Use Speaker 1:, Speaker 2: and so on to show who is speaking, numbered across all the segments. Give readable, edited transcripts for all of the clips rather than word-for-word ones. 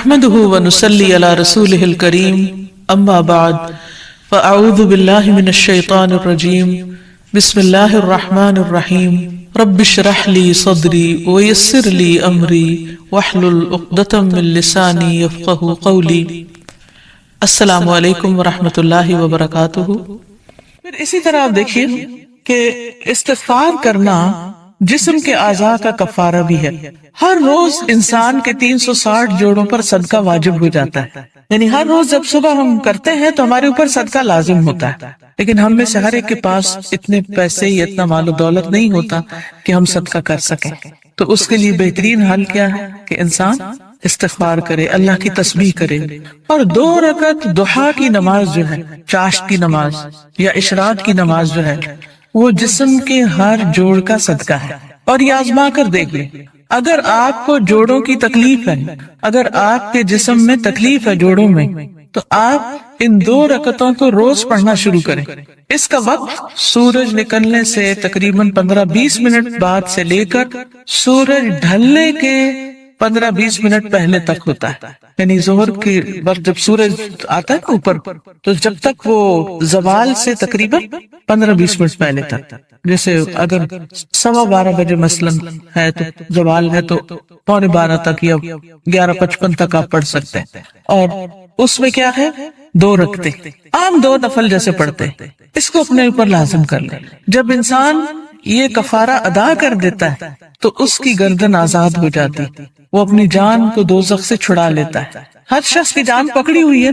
Speaker 1: نحمده ونصلي على رسوله الكريم اما بعد فاعوذ بالله من الشيطان الرجيم بسم الله الرحمن الرحيم رب اشرح لي صدري ويسر لي امري واحلل عقدة من لساني يفقهوا قولي۔ السلام علیکم ورحمۃ اللہ وبرکاتہ۔ پھر اسی طرح آپ دیکھیے کہ استغفار کرنا جسم کے اعضاء کا کفارہ بھی ہے۔ ہر روز انسان کے 360 جوڑوں پر صدقہ واجب ہو جاتا ہے، یعنی ہر روز جب صبح ہم کرتے ہیں تو ہمارے اوپر صدقہ لازم ہوتا ہے، لیکن ہم میں سے ہر ایک کے پاس اتنے پیسے یا اتنا مال و دولت نہیں ہوتا کہ ہم صدقہ کر سکیں۔ تو اس کے لیے بہترین حل کیا ہے کہ انسان استغفار کرے، اللہ کی تسبیح کرے، اور 2 رکعت ضحیٰ کی نماز جو ہے، چاشت کی نماز یا اشراق کی نماز جو ہے، وہ جسم کے ہر جوڑ کا صدقہ ہے۔ اور یہ آزما کر دیکھ لیں، اگر آپ کو جوڑوں کی تکلیف ہے، اگر آپ کے جسم میں تکلیف ہے جوڑوں میں، تو آپ ان 2 رکعتوں کو روز پڑھنا شروع کریں۔ اس کا وقت سورج نکلنے سے تقریباً 15-20 منٹ بعد سے لے کر سورج ڈھلنے کے 15-20 منٹ پہلے تک ہوتا ہے، یعنی ظہر کے وقت جب سورج آتا ہے اوپر، تو جب تک وہ زوال سے تقریباً 15-20 منٹ پہلے تک، جیسے اگر 12:15 بجے مثلاً ہے تو زوال ہے تو 11:15 تک یا 11:55 تک آپ پڑھ سکتے ہیں۔ اور اس میں کیا ہے، 2 رکعتیں عام 2 نفل جیسے پڑھتے ہیں، اس کو اپنے اوپر لازم کر لیں۔ جب انسان یہ کفارہ ادا کر دیتا ہے تو اس کی گردن آزاد ہو جاتی، وہ اپنی جان کو دوزخ سے چھڑا لیتا ہے۔ ہر شخص کی جان پکڑی ہوئی ہے،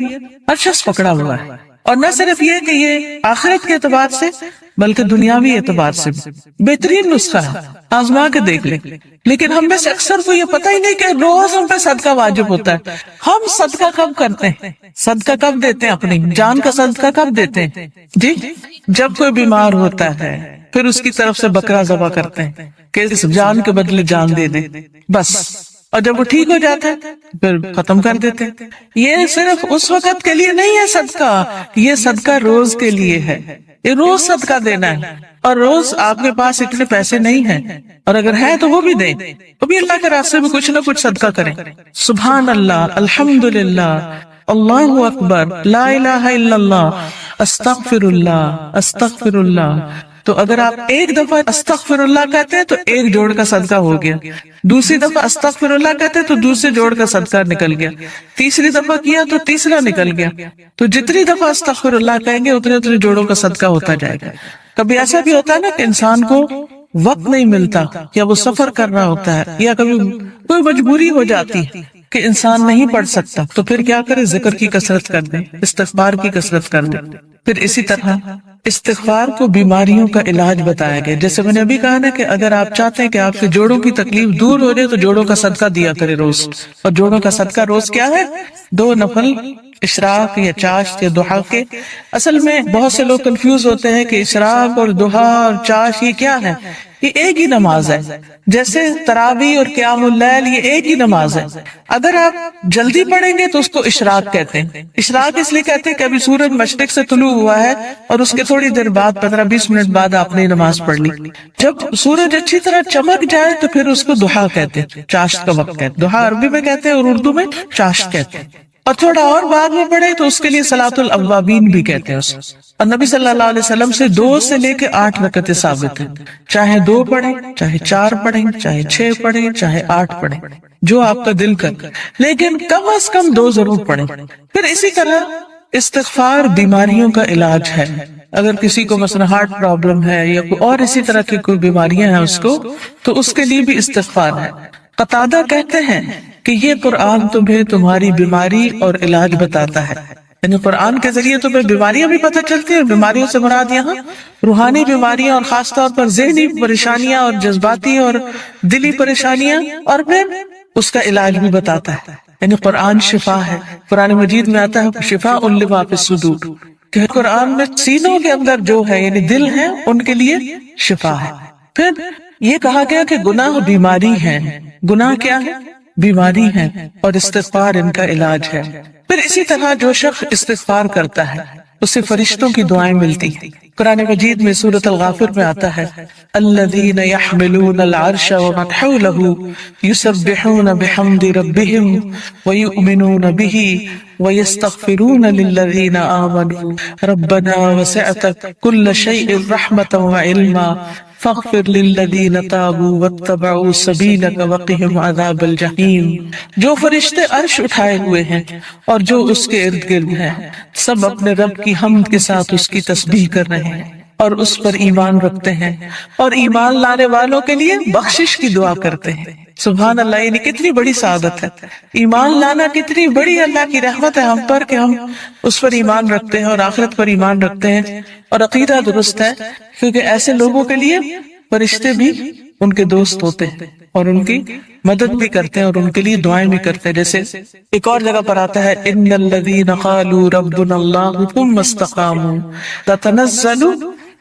Speaker 1: ہر شخص پکڑا ہوا ہے، اور نہ صرف یہ کہ یہ آخرت کے اعتبار سے بلکہ دنیاوی اعتبار سے بھی بہترین نسخہ ہے، آزما کے دیکھ لیں۔ لیکن ہم میں سے اکثر کو یہ پتہ ہی نہیں کہ روز ہم پہ صدقہ واجب ہوتا ہے۔ ہم صدقہ کب کرتے ہیں، صدقہ کب دیتے ہیں، اپنی جان کا صدقہ کب دیتے ہیں؟ جی، جب کوئی بیمار ہوتا ہے پھر اس کی طرف سے بکرا ذبح کرتے ہیں کہ اس جان کے بدلے جان دے دیں، بس، اور جب وہ ٹھیک ہو جاتا ہے پھر ختم کر دیتے ہیں۔ یہ صرف اس وقت کے لیے نہیں ہے صدقہ، یہ صدقہ روز کے لیے ہے، یہ روز صدقہ دینا ہے۔ اور روز آپ کے پاس اتنے پیسے نہیں ہیں، اور اگر ہے تو وہ بھی دیں، وہ بھی اللہ کے راستے میں کچھ نہ کچھ صدقہ کریں۔ سبحان اللہ، الحمدللہ، اللہ اکبر، لا الہ الا اللہ، استغفر اللہ، استغفر اللہ۔ تو اگر آپ ایک دفعہ استغفر اللہ کہتے ہیں تو 1 جوڑ کا صدقہ ہو گیا، دوسری دفعہ استغفر اللہ کہتے ہیں تو دوسرے جوڑ کا صدقہ نکل گیا، تیسری دفعہ کیا تو تیسرا نکل گیا۔ تو جتنی دفعہ استغفر اللہ کہیں گے اتنے جوڑوں کا صدقہ ہوتا جائے گا۔ کبھی ایسا بھی ہوتا ہے نا کہ انسان کو وقت نہیں ملتا، یا وہ سفر کر رہا ہوتا ہے، یا کبھی کوئی مجبوری ہو جاتی ہے کہ انسان نہیں پڑھ سکتا، تو پھر کیا کرے، ذکر کی کثرت کر دیں، استغفار کی کثرت کر دیں۔ پھر اسی طرح استغفار کو بیماریوں کا علاج بتایا گیا، جیسے میں نے ابھی کہا نا کہ اگر آپ چاہتے ہیں کہ آپ کے جوڑوں کی تکلیف دور ہو جائے تو جوڑوں کا صدقہ دیا کرے روز۔ اور جوڑوں کا صدقہ روز کیا ہے، 2 نفل اشراق یا چاشت یا ضحیٰ کے۔ اصل میں بہت سے لوگ کنفیوز ہوتے ہیں کہ اشراق اور ضحیٰ اور چاشت یہ کیا ہے، یہ ایک ہی نماز ہے، جیسے تراویح اور قیام اللیل یہ ایک ہی نماز ہے۔ اگر آپ جلدی پڑھیں گے تو اس کو اشراق کہتے ہیں۔ اشراق اس لیے کہتے ہیں کہ ابھی سورج مشرق سے طلوع ہوا ہے اور اس کے تھوڑی دیر بعد 15-20 منٹ بعد آپ نے نماز پڑھ لی۔ جب سورج اچھی طرح چمک جائے تو پھر اس کو ضحیٰ کہتے ہیں، چاشت کا وقت کہتے ہیں۔ ضحیٰ عربی میں کہتے ہیں اور اردو میں چاشت کہتے ہیں۔ اور تھوڑا اور بعد میں پڑھے تو اس کے لیے صلاۃ الاوابین بھی کہتے ہیں۔ اور نبی صلی اللہ علیہ وسلم سے 2 سے لے کے 8 رکعتیں ثابت ہیں، چاہے 2 پڑھیں، چاہے 4 پڑھیں، چاہے 6 پڑھیں، چاہے 8 پڑھیں، جو آپ کا دل کر، لیکن کم از کم 2 ضرور پڑھیں۔ پھر اسی طرح استغفار بیماریوں کا علاج ہے۔ اگر کسی کو مثلا ہارٹ پرابلم ہے یا کوئی اور اسی طرح کی کوئی بیماریاں ہیں اس کو، تو اس کے لیے بھی استغفار ہے۔ قتادہ کہتے ہیں کہ یہ قرآن تمہیں تمہاری بیماری اور علاج بتاتا ہے، یعنی قرآن کے ذریعے تمہیں بیماریاں بھی پتہ چلتی ہیں، بیماریوں سے مراد یہاں روحانی بیماریاں اور خاص طور پر ذہنی پریشانیاں اور جذباتی اور دلی پریشانیاں، اور پھر اس کا علاج بھی بتاتا ہے۔ یعنی قرآن شفا ہے۔ قرآن مجید میں آتا ہے شفاء لما فی الصدور، کہ قرآن میں سینوں کے اندر جو ہے یعنی دل ہے ان کے لیے شفا ہے۔ پھر یہ کہا گیا کہ گناہ بیماری ہے، گناہ کیا ہے، بیماری ہے، اور استغفار ان کا علاج ہے۔ پھر اسی طرح جو شخص استغفار کرتا ہے اسے فرشتوں کی دعائیں ملتی ہیں، قرآن مجید میں سورۃ الغافر میں آتا ہے الذین یحملون العرش ومن حولہ یسبحون بحمد ربہم ویؤمنون بہ ویستغفرون للذین آمنوا ربنا وسعت کل شیء رحمة وعلما فاغفر للذین تابوا واتبعوا سبیلک وقہم عذاب الجحیم۔ جو فرشتے عرش اٹھائے ہوئے ہیں اور جو اس کے ارد گرد ہیں سب اپنے رب کی حمد کے ساتھ اس کی تسبیح کر رہے ہیں اور اس پر ایمان رکھتے ہیں اور ایمان لانے والوں کے لیے بخشش کی دعا کرتے ہیں۔ سبحان اللہ، یعنی کتنی بڑی سعادت ہے، ایمان لانا کتنی بڑی اللہ کی رحمت ہے ہم پر کہ ہم اس پر ایمان رکھتے ہیں اور آخرت پر ایمان رکھتے ہیں اور عقیدہ درست ہے، کیونکہ ایسے لوگوں کے لیے فرشتے بھی ان کے دوست ہوتے ہیں اور ان کی مدد بھی کرتے ہیں اور ان کے لیے دعائیں بھی کرتے ہیں۔ جیسے ایک اور جگہ پر آتا ہے ان الذین قالوا ربنا اللہ ثم استقاموا تتنزل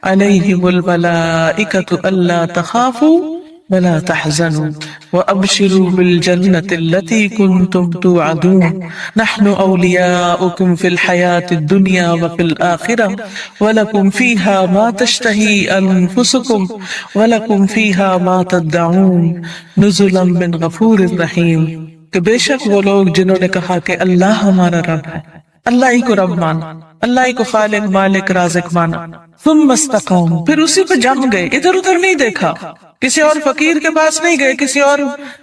Speaker 1: علیہم الملائکۃ الا تخافوا ولا تحزنوا وابشروا بالجنة التي كنتم توعدون نحن اولیاؤکم فی الحیاة الدنیا وفی الآخرة ولکم فیہا ما تشتہی انفسکم ولکم فیہا ما تدعون نزلا من غفور رحیم۔ کہ بے شک وہ لوگ جنہوں نے کہا کہ اللہ ہمارا رب ہے، اللہ ہی کو رب مانا، اللہ ہی کو خالق مالک رازق مانا، ثم استقاموا، پھر اسی پہ جم گئے، ادھر ادھر نہیں دیکھا، کسی اور فقیر کے پاس نہیں گئے، کسی اور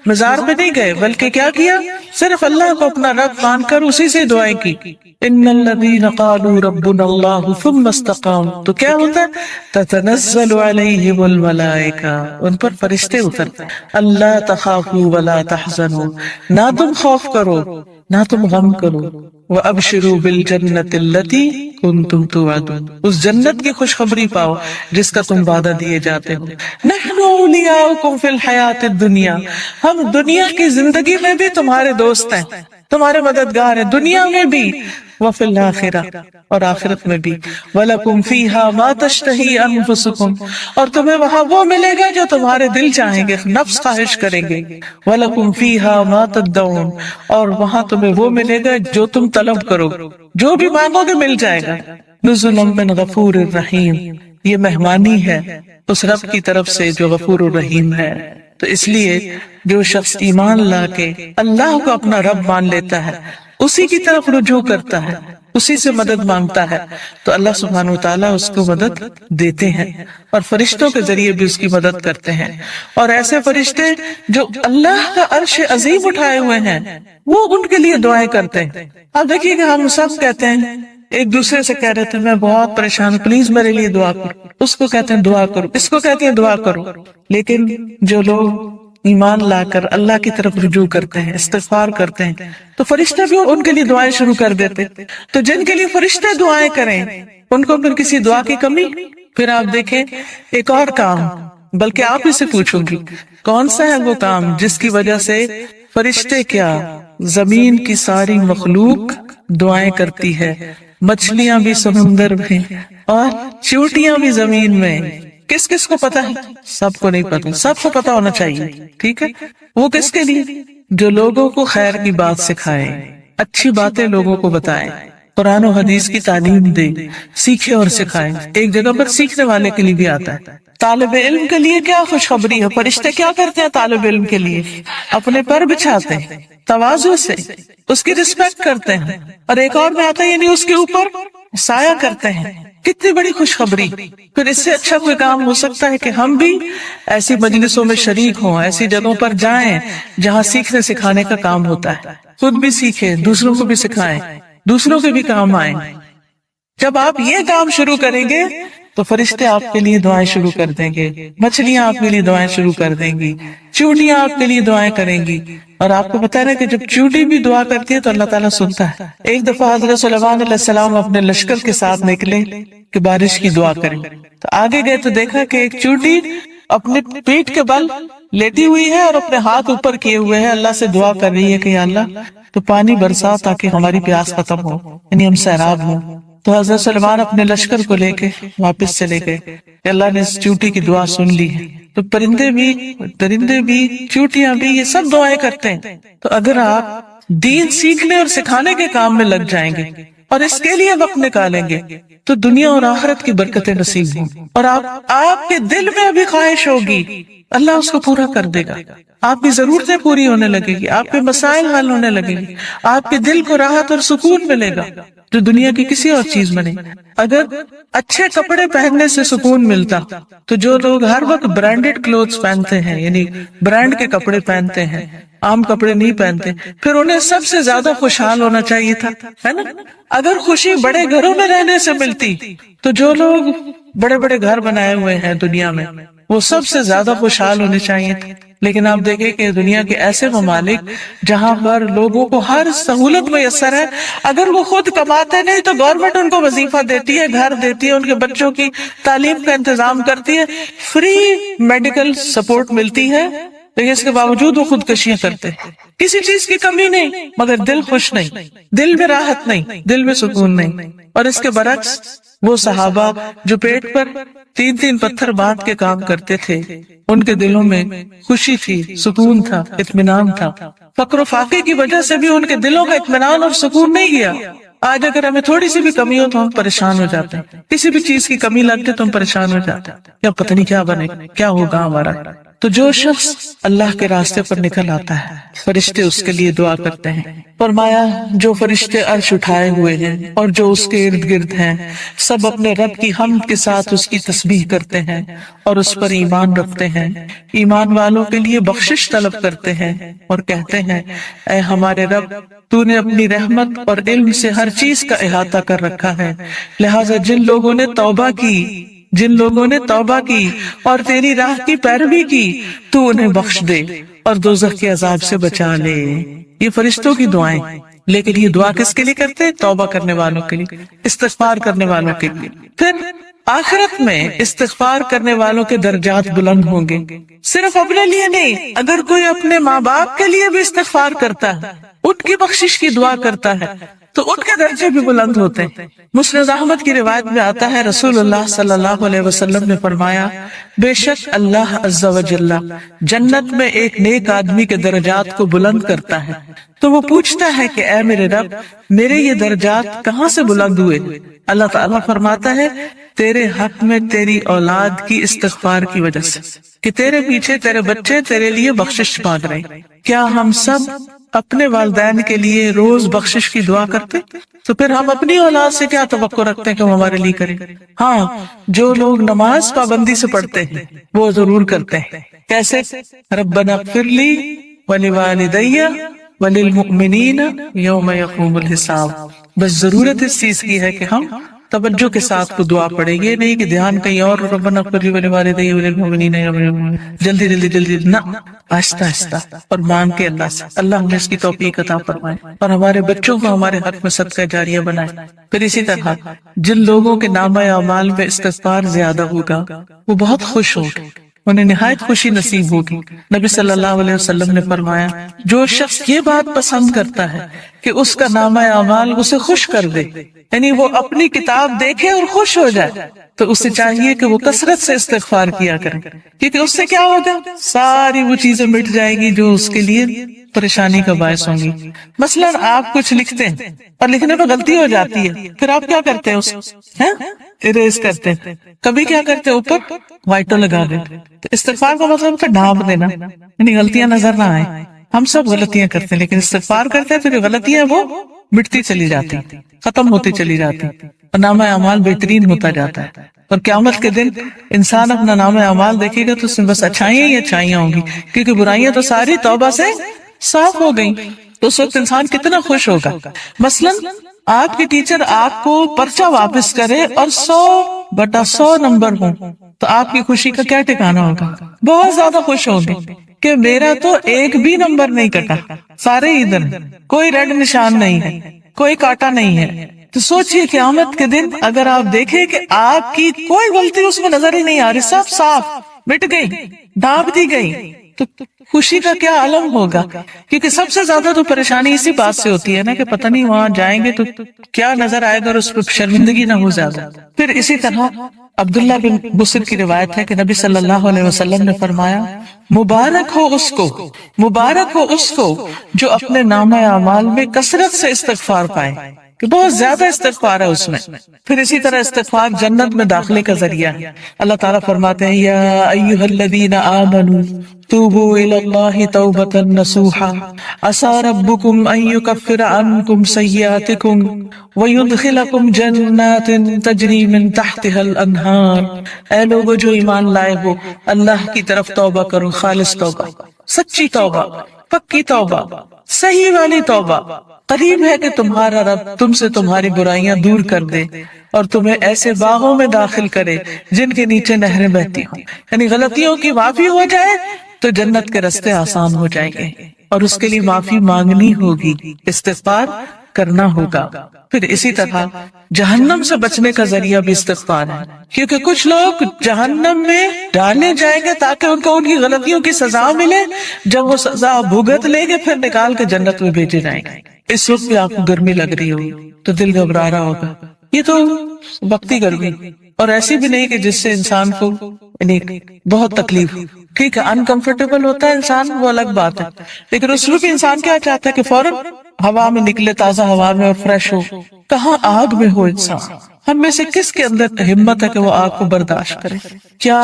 Speaker 1: مزار پہ نہیں گئے، بلکہ کیا کیا؟ صرف اللہ کو اپنا رب مان کر اسی سے دعائیں کی۔ ان الذین قالوا ربنا اللہ ثم استقاموا، تو کیا ہوتا ہے؟ تتنزل علیہم الملائکہ، ان پر فرشتے اترتے، اللہ تخافوا ولا تحزنوا، نہ تم خوف کرو نہ تم غم کرو، وَأَبْشِرُوا بِالْجَنَّةِ الَّتِي كُنْتُمْ تُوعَدُونَ، اس جنت کی خوشخبری پاؤ جس کا تم وعدہ دیے جاتے ہو۔ نَحْنُ أَوْلِيَاؤُكُمْ فِي الْحَيَاةِ الدُّنْيَا، ہم دنیا کی زندگی میں بھی تمہارے دوست ہیں، تمہارے مددگار ہیں، دنیا میں بھی، وَفِي الْآخِرَةِ، اور آخرت میں بھی، وَلَكُمْ فِيهَا مَا تَشْتَهِي أَنفُسُكُمْ، اور تمہیں وہاں وہ ملے گا جو تمہارے دل چاہیں گے، نفس خواہش کریں گے، وَلَكُمْ فِيهَا مَا تَدَّعُونَ، اور وہاں تمہیں وہ ملے گا جو تم طلب کرو، جو بھی مانگو گے مل جائے گا۔ نزلا من غفور الرحیم، یہ مہمانی ہے اس رب کی طرف سے جو غفور الرحیم ہے۔ تو اس لیے جو شخص ایمان لا کے اللہ کو اپنا رب مان لیتا ہے، اسی کی طرف رجوع کرتا ہے، اسی سے مدد مانگتا ہے، تو اللہ سبحانہ وتعالیٰ اس کو مدد دیتے ہیں اور فرشتوں کے ذریعے بھی اس کی مدد کرتے ہیں۔ اور ایسے فرشتے جو اللہ کا عرش عظیم اٹھائے ہوئے ہیں وہ ان کے لیے دعائیں کرتے ہیں۔ اب دیکھیے کہ ہم سب کہتے ہیں، ایک دوسرے سے کہہ رہے تھے میں بہت پریشان ہوں، پلیز میرے لیے دعا کرو، اس کو کہتے ہیں دعا کرو، اس کو کہتے ہیں دعا کرو، لیکن جو لوگ ایمان لا کر اللہ کی طرف رجوع کرتے ہیں، استغفار کرتے ہیں، تو فرشتے بھی ان کے لیے دعائیں شروع کر دیتے۔ تو جن کے لیے فرشتے دعائیں کریں ان کو پھر کسی دعا کی کمی؟ پھر آپ دیکھیں ایک اور کام، بلکہ آپ ہی سے پوچھوں گی کون سا ہے وہ کام جس کی وجہ سے فرشتے کیا زمین کی ساری مخلوق دعائیں کرتی ہے، مچھلیاں بھی سمندر میں اور چیونٹیاں بھی زمین میں۔ کس کس کو پتا ہے؟ سب کو نہیں پتا، سب کو پتا ہونا چاہیے، ٹھیک ہے؟ وہ کس کے لیے؟ جو لوگوں کو خیر کی بات سکھائے، اچھی باتیں لوگوں کو بتائے، قرآن و حدیث کی تعلیم دے، سیکھے اور سکھائے۔ ایک جگہ پر سیکھنے والے کے لیے بھی آتا ہے۔ طالب علم کے لیے کیا خوشخبری ہے؟ فرشتے کیا کرتے ہیں طالب علم کے لیے؟ اپنے پر بچھاتے ہیں، تواضع سے اس کی رسپیکٹ کرتے ہیں، اور ایک اور میں آتا ہے یعنی اس کے اوپر سایہ کرتے ہیں۔ کتنی بڑی خوشخبری! پھر اس سے اچھا کوئی کام ہو سکتا ہے کہ ہم بھی ایسی مجلسوں میں شریک ہوں، ایسی جگہوں پر جائیں جہاں سیکھنے سکھانے کا کام ہوتا ہے، خود بھی سیکھیں، دوسروں کو بھی سکھائیں، دوسروں کے بھی کام آئیں۔ جب آپ یہ کام شروع کریں گے تو فرشتے آپ کے لیے دعائیں شروع کر دیں گے، مچھلیاں آپ کے لیے دعائیں شروع کر دیں گی، چیونٹیاں آپ کے لیے دعائیں کریں گی۔ اور آپ کو پتا ہے کہ جب چیونٹی بھی دعا کرتی ہے تو اللہ تعالیٰ سنتا ہے۔ ایک دفعہ حضرت سلیمان علیہ السلام اپنے لشکر کے ساتھ نکلے کہ بارش کی دعا کریں، تو آگے گئے تو دیکھا کہ ایک چیونٹی اپنے پیٹ کے بل لیٹی ہوئی ہے اور اپنے ہاتھ اوپر کیے ہوئے ہے، اللہ سے دعا کر رہی ہے کہ یا اللہ تو پانی برسا تاکہ ہماری پیاس ختم ہو، یعنی ہم سیراب ہوں۔ تو حضرت سلمان اپنے لشکر کو لے کے واپس چلے گئے کہ اللہ نے اس چیونٹی کی دعا سن لی ہے۔ تو پرندے بھی، درندے بھی، چیونٹیاں بھی، یہ سب دعائیں کرتے ہیں۔ تو اگر آپ دین سیکھنے اور سکھانے کے کام میں لگ جائیں گے اور اس کے لیے وقت نکالیں گے تو دنیا اور آخرت کی برکتیں نصیب ہوں، اور آپ کے دل میں بھی خواہش ہوگی، اللہ اس کو پورا کر دے گا، آپ کی ضرورتیں پوری ہونے لگے گی، آپ کے مسائل حل ہونے لگے گی، آپ کے دل کو راحت اور سکون ملے گا جو دنیا کی کسی اور چیز میں نہیں۔ اگر اچھے کپڑے پہننے سے سکون ملتا تو جو لوگ ہر وقت برانڈڈ کلوتھس پہنتے ہیں، یعنی برانڈ کے کپڑے پہنتے ہیں، عام کپڑے نہیں پہنتے، پھر انہیں سب سے زیادہ خوشحال ہونا چاہیے تھا، ہے نا؟ اگر خوشی بڑے گھروں میں رہنے سے ملتی تو جو لوگ بڑے بڑے گھر بنائے ہوئے ہیں دنیا میں وہ سب سے زیادہ خوشحال ہونے چاہیے تھے۔ لیکن آپ دیکھیں کہ دنیا کے ایسے ممالک جہاں پر لوگوں کو ہر سہولت میسر ہے، اگر وہ خود کماتے نہیں تو گورنمنٹ ان کو وظیفہ دیتی ہے، گھر دیتی ہے، ان کے بچوں کی تعلیم کا انتظام کرتی ہے، فری میڈیکل سپورٹ ملتی ہے، لیکن اس کے باوجود وہ خودکشیاں کرتے ہیں۔ کسی چیز کی کمی نہیں مگر دل خوش نہیں، دل میں راحت نہیں، دل میں سکون نہیں۔ اور اس کے برعکس وہ صحابہ جو پیٹ پر 3 پتھر باندھ کے کام کرتے تھے، ان کے دلوں میں خوشی تھی، سکون تھا، اطمینان تھا۔ فقر و فاقے کی وجہ سے بھی ان کے دلوں کا اطمینان اور سکون نہیں گیا۔ آج اگر ہمیں تھوڑی سی بھی کمی ہو تو ہم پریشان ہو جاتے ہیں، کسی بھی چیز کی کمی لگتی تو ہم پریشان ہو جاتے ہیں، یا پتہ نہیں کیا بنے، کیا ہوگا ہمارا۔ تو جو شخص اللہ کے راستے پر نکل آتا ہے، فرشتے اس کے لیے دعا کرتے ہیں۔ فرمایا جو فرشتے عرش اٹھائے ہوئے ہیں اور جو اس کے ارد گرد ہیں، سب اپنے رب کی حمد کے ساتھ اس کی تسبیح کرتے ہیں اور اس پر ایمان رکھتے ہیں، ایمان والوں کے لیے بخشش طلب کرتے ہیں اور کہتے ہیں اے ہمارے رب، تو نے اپنی رحمت اور علم سے ہر چیز کا احاطہ کر رکھا ہے، لہٰذا جن لوگوں نے توبہ کی اور تیری راہ کی پیروی کی تو انہیں بخش دے اور دوزخ کے عذاب سے بچا لے۔ یہ فرشتوں کی دعائیں، لیکن یہ دعا کس کے لیے کرتے؟ توبہ کرنے والوں کے لیے، استغفار کرنے والوں کے لیے۔ پھر آخرت میں استغفار کرنے والوں کے درجات بلند ہوں گے، صرف اپنے لیے نہیں، اگر کوئی اپنے ماں باپ کے لیے بھی استغفار کرتا ہے، ان کی بخشش کی دعا کرتا ہے تو ان کے درجے بھی بلند ہوتے ہیں۔ مسند احمد کی روایت میں آتا ہے رسول اللہ صلی اللہ علیہ وسلم نے فرمایا بے شک اللہ عز و جل جنت میں ایک نیک آدمی کے درجات کو بلند کرتا ہے تو وہ پوچھتا ہے کہ اے میرے رب، میرے یہ درجات کہاں سے بلند ہوئے؟ اللہ تعالیٰ فرماتا ہے تیرے حق میں تیری اولاد کی استغفار کی وجہ سے، کہ تیرے پیچھے تیرے بچے تیرے لیے بخشش مانگ رہے ہیں۔ کیا ہم سب اپنے والدین کے لیے روز بخشش کی دعا کرتے؟ تو پھر ہم اپنی اولاد سے کیا توقع رکھتے ہیں کہ وہ ہمارے لیے کرے؟ ہاں، جو لوگ نماز پابندی سے پڑھتے ہیں وہ ضرور کرتے ہیں۔ کیسے؟ ربنا اغفر لی ولوالدی وللمؤمنین یوم یقوم الحساب۔ بس ضرورت اس چیز کی ہے کہ ہم توجہ کے ساتھ کو دعا پڑھیں گے، نہیں کہ دھیان کہیں اور، ربنا اغفر لی ولوالدی وللمؤمنین یوم یقوم الحساب، جلدی نہ، آہستہ آہستہ اور مانگ کے اللہ سے۔ اللہ ہمیں اس کی توفیق عطا فرمائے اور ہمارے بچوں کو ہمارے حق میں صدقہ جاریہ بنائے۔ پھر اسی طرح جن لوگوں کے نامہ اعمال میں استغفار زیادہ ہوگا وہ بہت خوش ہوگے، انہیں نہایت خوشی نصیب ہوگی۔ نبی صلی اللہ علیہ وسلم نے فرمایا جو شخص یہ بات پسند کرتا ہے کہ اس کا نامہ اعمال اسے خوش کر دے، یعنی وہ اپنی کتاب دیکھے اور خوش ہو جائے، تو اسے چاہیے کہ وہ کثرت سے استغفار کیا کرے، کیونکہ اس سے کیا ہوگا؟ ساری وہ چیزیں مٹ جائیں گی جو اس کے لیے پریشانی کا باعث ہوں گی۔ مثلا آپ کچھ لکھتے ہیں اور لکھنے میں غلطی ہو جاتی ہے، پھر آپ کیا کرتے ہیں؟ اس اریز کرتے ہیں، کبھی کیا کرتے ہیں؟ اوپر وائٹو لگا دیتے۔ تو استغفار کا مطلب ہے ڈھانپ دینا، یعنی غلطیاں نظر نہ آئیں۔ ہم سب غلطیاں کرتے ہیں لیکن استغفار کرتے ہیں پھر غلطیاں وہ مٹتی چلی جاتی، ختم ہوتی چلی جاتی اور نامہ اعمال بہترین ہوتا جاتا ہے۔ اور قیامت کے دن انسان اپنا نامہ اعمال دیکھے گا تو اس میں بس اچھائیاں ہی اچھائیاں ہوں گی، کیونکہ برائیاں تو ساری توبہ سے صاف ہو گئیں، تو اس وقت انسان کتنا خوش ہوگا۔ مثلا آپ کی ٹیچر آپ کو پرچہ واپس کرے اور 100/100 نمبر ہوں تو آپ کی خوشی کا کیا ٹھکانہ ہوگا؟ بہت زیادہ خوش ہوگے کہ میرا تو ایک بھی نمبر نہیں کٹا، سارے ادھر، کوئی ریڈ نشان نہیں ہے، کوئی کاٹا نہیں ہے۔ تو سوچئے قیامت کے دن اگر آپ دیکھیں کہ آپ کی کوئی غلطی اس میں نظر ہی نہیں آ رہی، سب صاف مٹ گئی، ڈھانپ دی گئی، تو خوشی کا کیا عالم ہوگا؟ کیونکہ سب سے زیادہ تو پریشانی اسی بات سے ہوتی ہے نا کہ پتہ نہیں وہاں جائیں گے تو کیا نظر آئے گا اور اس پہ شرمندگی نہ ہو زیادہ۔ پھر اسی طرح عبداللہ بن بصر کی روایت ہے کہ نبی صلی اللہ علیہ وسلم نے فرمایا مبارک ہو اس کو جو اپنے نامہ اعمال میں کثرت سے استغفار پائے، کہ بہت زیادہ استغفار ہے اس میں. پھر اسی طرح استغفار جنت میں داخلے کا ذریعہ ہے. اللہ تعالیٰ فرماتے ہیں یا ایھا الذین آمنوا توبوا الی اللہ توبۃ نصوحا عسى ربکم ان یکفر عنکم سیئاتکم ویدخلکم جنات تجری من تحتها الانہار. اے لوگو جو ایمان لائے ہو اللہ کی طرف توبہ کرو، خالص توبہ، سچی توبہ، پکی توبہ، صحیح والی توبہ. قریب ہے کہ تمہارا رب تم سے تمہاری برائیاں دور کر دے اور تمہیں ایسے باغوں میں داخل کرے جن کے نیچے نہریں بہتی ہوں. یعنی غلطیوں کی معافی ہو جائے تو جنت کے راستے آسان ہو جائیں گے، اور اس کے لیے معافی مانگنی ہوگی، استغفار کرنا ہوگا. پھر اسی طرح جہنم سے بچنے کا ذریعہ بھی استغفار ہے، کیونکہ کچھ لوگ جہنم میں ڈالے جائیں گے تاکہ ان کو ان کی غلطیوں کی سزا ملے. جب وہ سزا بھگت لیں گے پھر نکال کے جنت میں بھیجے جائیں گے. اس وقت بھی آپ کو گرمی لگ رہی ہوگی تو دل گھبرا رہا ہوگا. یہ تو وقتی گرمی، اور ایسی بھی نہیں کہ جس سے انسان کو بہت تکلیف. ٹھیک ہے انکمفرٹیبل ہوتا ہے انسان، وہ الگ بات ہے، لیکن اس میں بھی انسان کیا چاہتا ہے کہ فوراً ہوا میں نکلے، تازہ ہوا میں، اور فریش ہو. کہاں آگ میں ہو انسان. ہم میں سے کس کے اندر ہمت ہے کہ وہ آگ کو برداشت کرے؟ کیا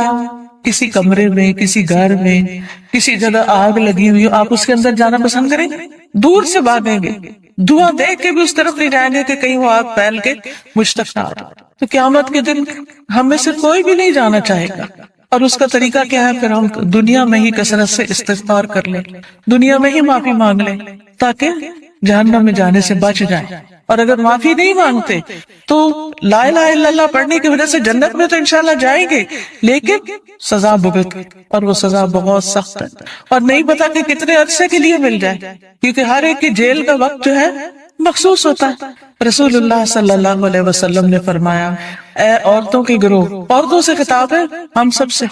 Speaker 1: کسی کمرے میں، کسی گھر میں، کسی جگہ آگ لگی ہوئی ہو، آپ اس کے اندر جانا پسند کریں گے؟ دور سے بھاگیں گے، دھواں دیکھ کے بھی اس طرف نہیں جائیں گے کہ کہیں وہ آگ پھیل کے مجھ تک نہ آ جائے. تو قیامت کے دن ہم میں سے کوئی بھی نہیں جانا چاہے گا. اور اس کا طریقہ کیا ہے؟ پھر ہم دنیا میں ہی کثرت سے استغفار کر لیں، دنیا میں ہی معافی مانگ لیں تاکہ جہنم میں جانے سے بچ جائیں. اور اگر معافی نہیں مانگتے تو لا الہ الا اللہ پڑھنے کی وجہ سے جنت میں تو انشاءاللہ جائیں گے، لیکن سزا بھگت، اور وہ سزا بہت سخت ہے، اور نہیں پتا کہ کتنے عرصے کے لیے مل جائے، کیونکہ ہر ایک کی جیل کا وقت جو ہے مخصوص ہوتا ہے. رسول اللہ صلی اللہ علیہ وسلم نے فرمایا اے عورتوں کے گروہ، عورتوں سے خطاب ہے ہم سب سے،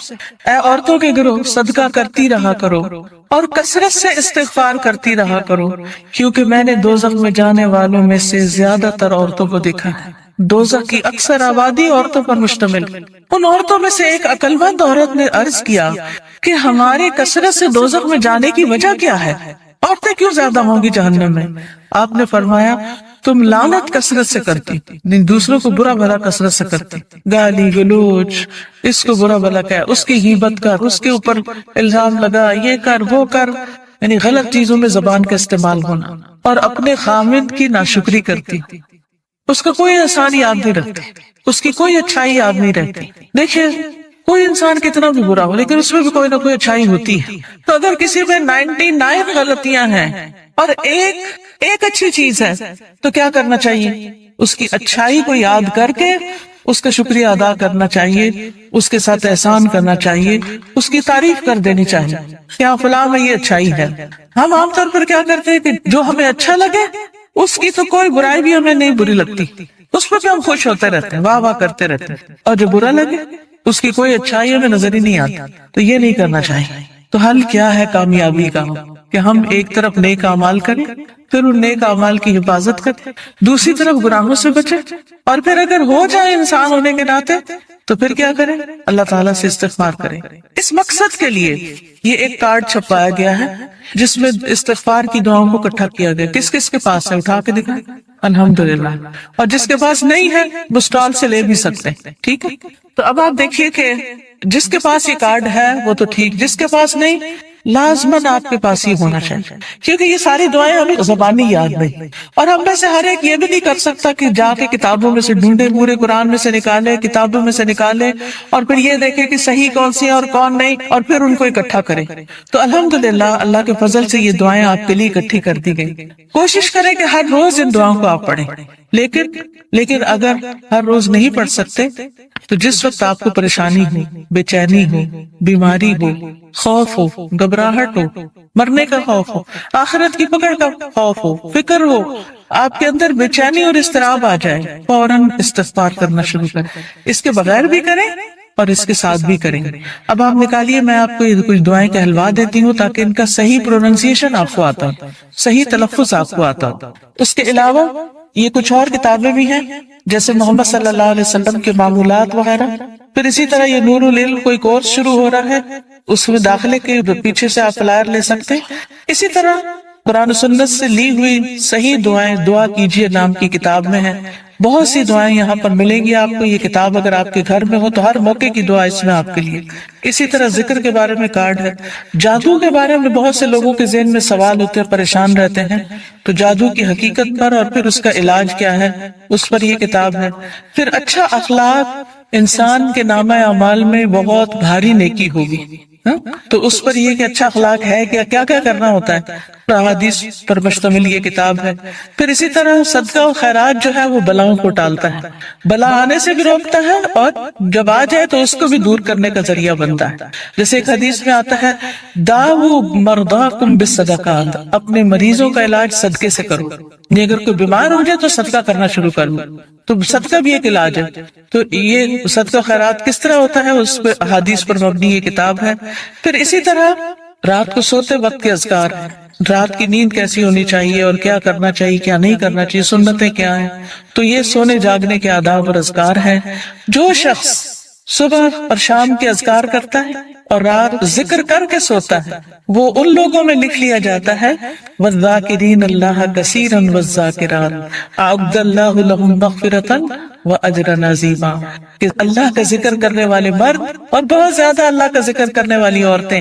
Speaker 1: اے عورتوں کے گروہ صدقہ کرتی رہا کرو اور کثرت سے استغفار کرتی رہا کرو، کیونکہ میں نے دوزخ میں جانے والوں میں سے زیادہ تر عورتوں کو دیکھا ہے. دوزخ کی اکثر آبادی عورتوں پر مشتمل. ان عورتوں میں سے ایک عقل مند عورت نے عرض کیا کہ ہماری کثرت سے دوزخ میں جانے کی وجہ کیا ہے؟ عورتیں کیوں زیادہ ہوں گی جہنم میں؟ آپ نے فرمایا تم لعنت کثرت سے کرتی، دوسروں کو برا بھلا کثرت سے کرتی، گالی گلوچ، اس کو برا بھلا کہہ، اس کی غیبت کر، اس کے اوپر الزام لگا، یہ کر وہ کر، یعنی غلط چیزوں میں زبان کا استعمال ہونا، اور اپنے خامد کی ناشکری کرتی. اس کا کوئی احسان یاد نہیں رکھتی، اس کی کوئی اچھائی یاد نہیں رہتی. دیکھیے کوئی انسان کتنا بھی برا ہو لیکن اس میں بھی کوئی نہ کوئی اچھائی ہوتی ہے. تو اگر کسی میں 99 غلطیاں ہیں اور ایک اچھی چیز ہے تو کیا کرنا چاہیے؟ اس کی اچھائی کو یاد کر کے اس کا شکریہ ادا کرنا چاہیے، اس کے ساتھ احسان کرنا چاہیے، اس کی تعریف کر دینی چاہیے کہ فلاں میں یہ اچھائی ہے. ہم عام طور پر کیا کرتے ہیں کہ جو ہمیں اچھا لگے اس کی تو کوئی برائی بھی ہمیں نہیں بری لگتی، اس پہ بھی ہم خوش ہوتے رہتے ہیں، واہ واہ کرتے رہتے ہیں، اور جو برا لگے اس کی کوئی اچھائی ہمیں نظر ہی نہیں آتی. تو یہ نہیں کرنا چاہیے. تو حل کیا ہے کامیابی کا؟ کہ ہم ایک طرف نیک اعمال کریں، پھر ان نیک اعمال کی حفاظت کریں، دوسری طرف گناہوں سے بچیں، اور پھر اگر ہو جائے انسان ہونے کے ناطے تو پھر کیا کریں؟ اللہ تعالیٰ سے استغفار کریں. اس مقصد کے لیے یہ ایک کارڈ چھپایا گیا ہے جس میں استغفار کی دعاؤں کو اکٹھا کیا گیا. کس کس کے پاس ہے؟ اٹھا کے دکھائیں. الحمدللہ. اور جس کے پاس نہیں ہے وہ اسٹال سے لے بھی سکتے ہیں. ٹھیک ہے. تو اب آپ دیکھیے کہ جس کے پاس یہ کارڈ ہے وہ تو ٹھیک، جس کے پاس نہیں لازماً آپ کے پاس ہی ہونا چاہیے، کیونکہ یہ ساری دعائیں ہمیں زبانی یاد نہیں، اور ہم میں سے ہر ایک یہ بھی نہیں کر سکتا کہ جا کے کتابوں میں سے ڈھونڈے، پورے قرآن میں سے نکالے، کتابوں میں سے نکالے، اور پھر یہ دیکھے کہ صحیح کون سی ہے اور کون نہیں، اور پھر ان کو اکٹھا کرے. تو الحمدللہ اللہ کے فضل سے یہ دعائیں آپ کے لیے اکٹھی کر دی گئی. کوشش کریں کہ ہر روز ان دعاؤں کو آپ پڑھیں، لیکن اگر ہر روز نہیں پڑھ سکتے تو جس وقت آپ کو پریشانی ہو، بے چینی ہو، بیماری ہو، خوف ہو، گھبراہٹ ہو، مرنے کا خوف ہو، آخرت کی پکڑ کا خوف ہو، فکر ہو، آپ کے اندر بے چینی اور اضطراب آ جائے، فوراً استغفار کرنا شروع کریں. اس کے بغیر بھی کریں اور اس کے ساتھ بھی کریں. اب آپ نکالیے، میں آپ کو کچھ دعائیں کہلوا دیتی ہوں تاکہ ان کا صحیح پروننسیشن آپ کو آتا ہو، صحیح تلفظ آپ کو آتا ہو. اس کے علاوہ یہ کچھ اور کتابیں بھی ہیں جیسے محمد صلی اللہ علیہ وسلم کے معمولات وغیرہ. پھر اسی طرح یہ نور العلم کوئی کورس شروع ہو رہا ہے، اس میں داخلے کے پیچھے سے آپ فلائر لے سکتے ہیں. اسی طرح قرآن و سنت سے لی ہوئی صحیح دعائیں دعا کیجیے نام کی کتاب میں ہے. بہت سی دعائیں یہاں پر ملیں گی آپ کو. یہ کتاب اگر آپ کے گھر میں ہو تو ہر موقع کی دعا اس میں آپ کے لیے. اسی طرح ذکر کے بارے میں کارڈ ہے. جادو کے بارے میں بہت سے لوگوں کے ذہن میں سوال ہوتے ہیں، پریشان رہتے ہیں، تو جادو کی حقیقت پر اور پھر اس کا علاج کیا ہے اس پر یہ کتاب ہے. پھر اچھا اخلاق انسان کے نامہ اعمال میں بہت بھاری نیکی ہوگی، تو اس پر یہ کہ اچھا اخلاق ہے کیا کیا کیا کرنا ہوتا ہے، احادیث پر مشتمل یہ کتاب ہے. پھر اسی طرح صدقہ و خیرات جو ہے وہ بلاؤں کو ٹالتا ہے، بلا آنے سے بھی روکتا ہے اور جب آ جائے تو اس کو بھی دور کرنے کا ذریعہ بنتا ہے. جیسے ایک حدیث میں آتا ہے داؤ مرضاکم بالصدقات، اپنے مریضوں کا علاج صدقے سے کرو. یہ اگر کوئی بیمار ہو جائے تو صدقہ کرنا شروع کر دو، تو صدقہ بھی ایک علاج ہے. تو یہ صدقہ خیرات کس طرح ہوتا ہے اس پہ حدیث پر مبنی یہ کتاب ہے. پھر اسی طرح رات کو سوتے وقت کے اذکار ہیں، رات کی نیند کیسی ہونی چاہیے اور کیا کرنا چاہیے کیا نہیں کرنا چاہیے، سنتیں کیا ہیں. تو یہ سونے جاگنے کے آداب اور اذکار ہیں. جو شخص صبح اور شام کے اذکار کرتا ہے اور رات ذکر کر کے سوتا ہے وہ ان لوگوں میں لکھ لیا جاتا ہے والذاکرین اللہ کثیرا والذاکرات اعد اللہ لهم مغفرۃ واجرا عظیما، کہ اللہ کا ذکر کرنے والے مرد اور بہت زیادہ اللہ کا ذکر کرنے والی عورتیں،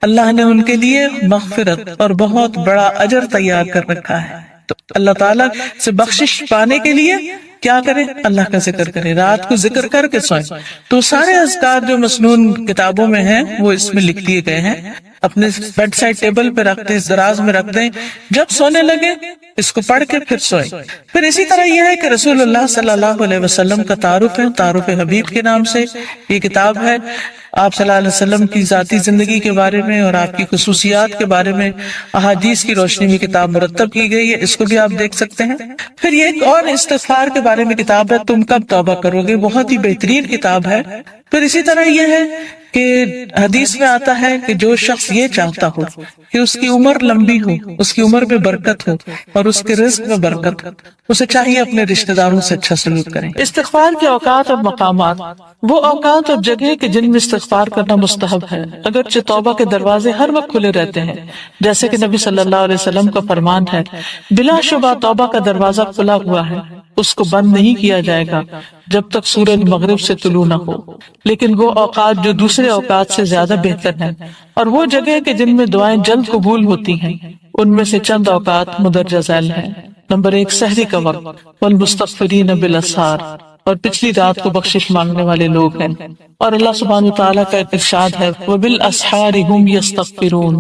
Speaker 1: اللہ نے ان کے لیے مغفرت اور بہت بڑا اجر تیار کر رکھا ہے. تو اللہ تعالیٰ سے بخشش پانے کے لیے کیا کریں، اللہ کا ذکر کریں، رات کو ذکر کر کے سوئیں. تو سارے اذکار جو مسنون کتابوں میں ہیں وہ اس میں لکھ دیے گئے ہیں. اپنے بیڈ سائڈ ٹیبل پہ رکھ دیں، دراز میں رکھ دیں، جب سونے لگے اس کو پڑھ کے پھر سوئیں. پھر اسی طرح یہ ہے کہ رسول اللہ صلی اللہ علیہ وسلم کا تعارف ہے، تعارف حبیب کے نام سے یہ کتاب ہے. آپ صلی اللہ علیہ وسلم کی ذاتی زندگی کے بارے میں اور آپ کی خصوصیات کے بارے میں احادیث کی روشنی میں کتاب مرتب کی گئی ہے، اس کو بھی آپ دیکھ سکتے ہیں. پھر یہ ایک اور استغفار کے بارے میں کتاب ہے، تم کب توبہ کرو گے، بہت ہی بہترین کتاب ہے. پھر اسی طرح یہ ہے کہ حدیث میں آتا ہے کہ جو شخص یہ چاہتا ہو کہ اس کی عمر لمبی ہو، اس کی عمر میں برکت ہو اور اس کے رزق میں برکت ہو، اسے چاہیے اپنے رشتہ داروں سے اچھا سلوک کریں. استغفار کے اوقات اور مقامات، وہ اوقات اور جگہ کہ جن میں استغفار کرنا مستحب ہے، اگرچہ توبہ کے دروازے ہر وقت کھلے رہتے ہیں، جیسے کہ نبی صلی اللہ علیہ وسلم کا فرمان ہے بلا شبہ توبہ کا دروازہ کھلا ہوا ہے، اس کو بند نہیں کیا جائے گا جب تک سورج مغرب سے طلوع نہ ہو. لیکن وہ اوقات جو دوسرے اوقات سے زیادہ بہتر ہیں اور وہ جگہ کہ جن میں دعائیں جلد قبول ہوتی ہیں، ان میں سے چند اوقات مدرجہ ذیل ہیں. نمبر 1 سحری کا وقت، والمستغفرین بالاسحار، اور پچھلی رات کو بخشش مانگنے والے لوگ ہیں. اور اللہ سبحانہ وتعالیٰ کا ارشاد ہے وبالاسحار هم یستغفرون،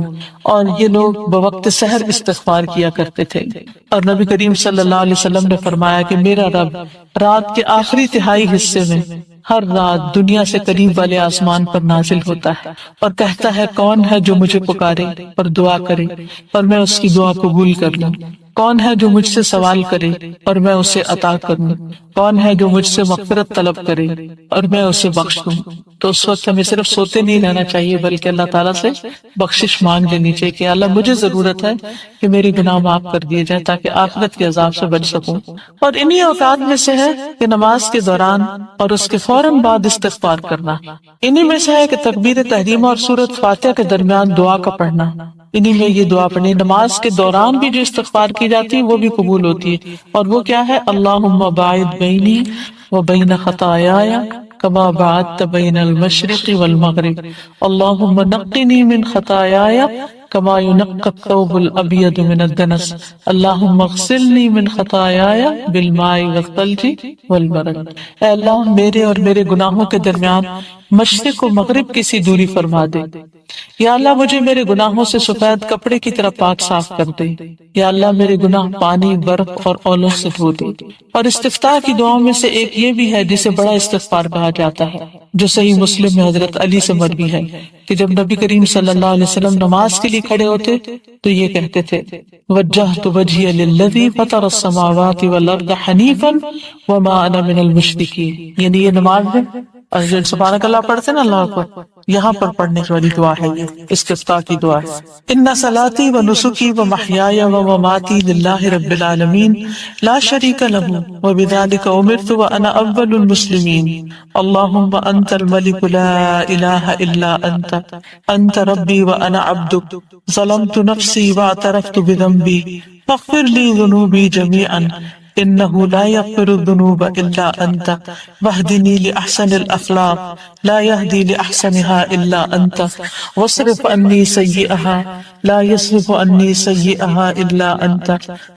Speaker 1: اور یہ لوگ بوقت سحر استغفار کیا کرتے تھے. اور نبی کریم صلی اللہ علیہ وسلم نے فرمایا کہ میرا رب رات کے آخری تہائی حصے میں ہر رات دنیا سے قریب والے آسمان پر نازل ہوتا ہے اور کہتا ہے کون ہے جو مجھے پکارے اور دعا کرے اور میں اس کی دعا قبول کر لوں، کون ہے جو مجھ سے سوال کرے اور میں اسے عطا کروں، کون ہے جو مجھ سے مغفرت طلب کرے اور میں اسے بخش دوں. تو اس وقت ہمیں صرف سوتے نہیں رہنا چاہیے بلکہ اللہ تعالیٰ سے بخشش مانگ لینی چاہیے کہ اللہ مجھے ضرورت ہے کہ میری گناہ معاف کر دیے جائیں تاکہ آخرت کے عذاب سے بچ سکوں. اور انہی اوقات میں سے ہے کہ نماز کے دوران اور اس کے فوراً بعد استغفار کرنا. انہی میں سے ہے کہ تکبیر تحریمہ اور سورۃ فاتحہ کے درمیان دعا کا پڑھنا. انہی میں یہ دعا پڑھنی. نماز کے دوران بھی جو استغفار کی جاتی ہے وہ بھی قبول ہوتی ہے، اور وہ کیا ہے اللہم باعد بینی و بین خطایایا کما بعدت بین المشرق والمغرب اللہم نقنی من خطایایا کما ينقى الثوب الابيض من الدنس اللهم اغسلني من خطاياي بالماء والثلج والبرد. اے اللہ میرے اور میرے گناہوں کے درمیان مشرق و مغرب کی سی دوری فرما دے. یا اللہ مجھے میرے گناہوں سے سفید کپڑے کی طرح پاک صاف کر دے. یا اللہ میرے گناہ پانی، برف اور اولوں سے دھو دے. اور استفتاح کی دعاؤں میں سے ایک یہ بھی ہے جسے بڑا استغفار کہا جاتا ہے، جو صحیح مسلم میں حضرت علی سے مروی ہے کہ جب نبی کریم صلی اللہ علیہ وسلم نماز کے لیے کھڑے ہوتے تو یہ کہتے تھے وجہت وجہی للذی فطر السماوات والارض حنیفا وما انا من المشرکین. یعنی یہ نماز ہے اور جو سبحانک اللہ پڑھتے ہیں نا اللہ اکبر، یہاں پر پڑھنے والی دعا ہے یہ استفتاح کی دعا ہے۔ ان صلاتی و نسکی و محیای و مماتی للہ رب العالمین لا شریک لہ وبذلک امرت وانا اول المسلمین اللہم انت الملک لا الہ الا انت انت ربی وانا عبدک ظلمت نفسی واعترفت بذنبی فاغفر لی ذنوبی جمیعا إنه لا يغفر الذنوب إلا أنت واهدني لأحسن الأخلاق لا يهدي لأحسنها إلا أنت واصرف عني سيئها لا يصرف عني سيئها إلا أنت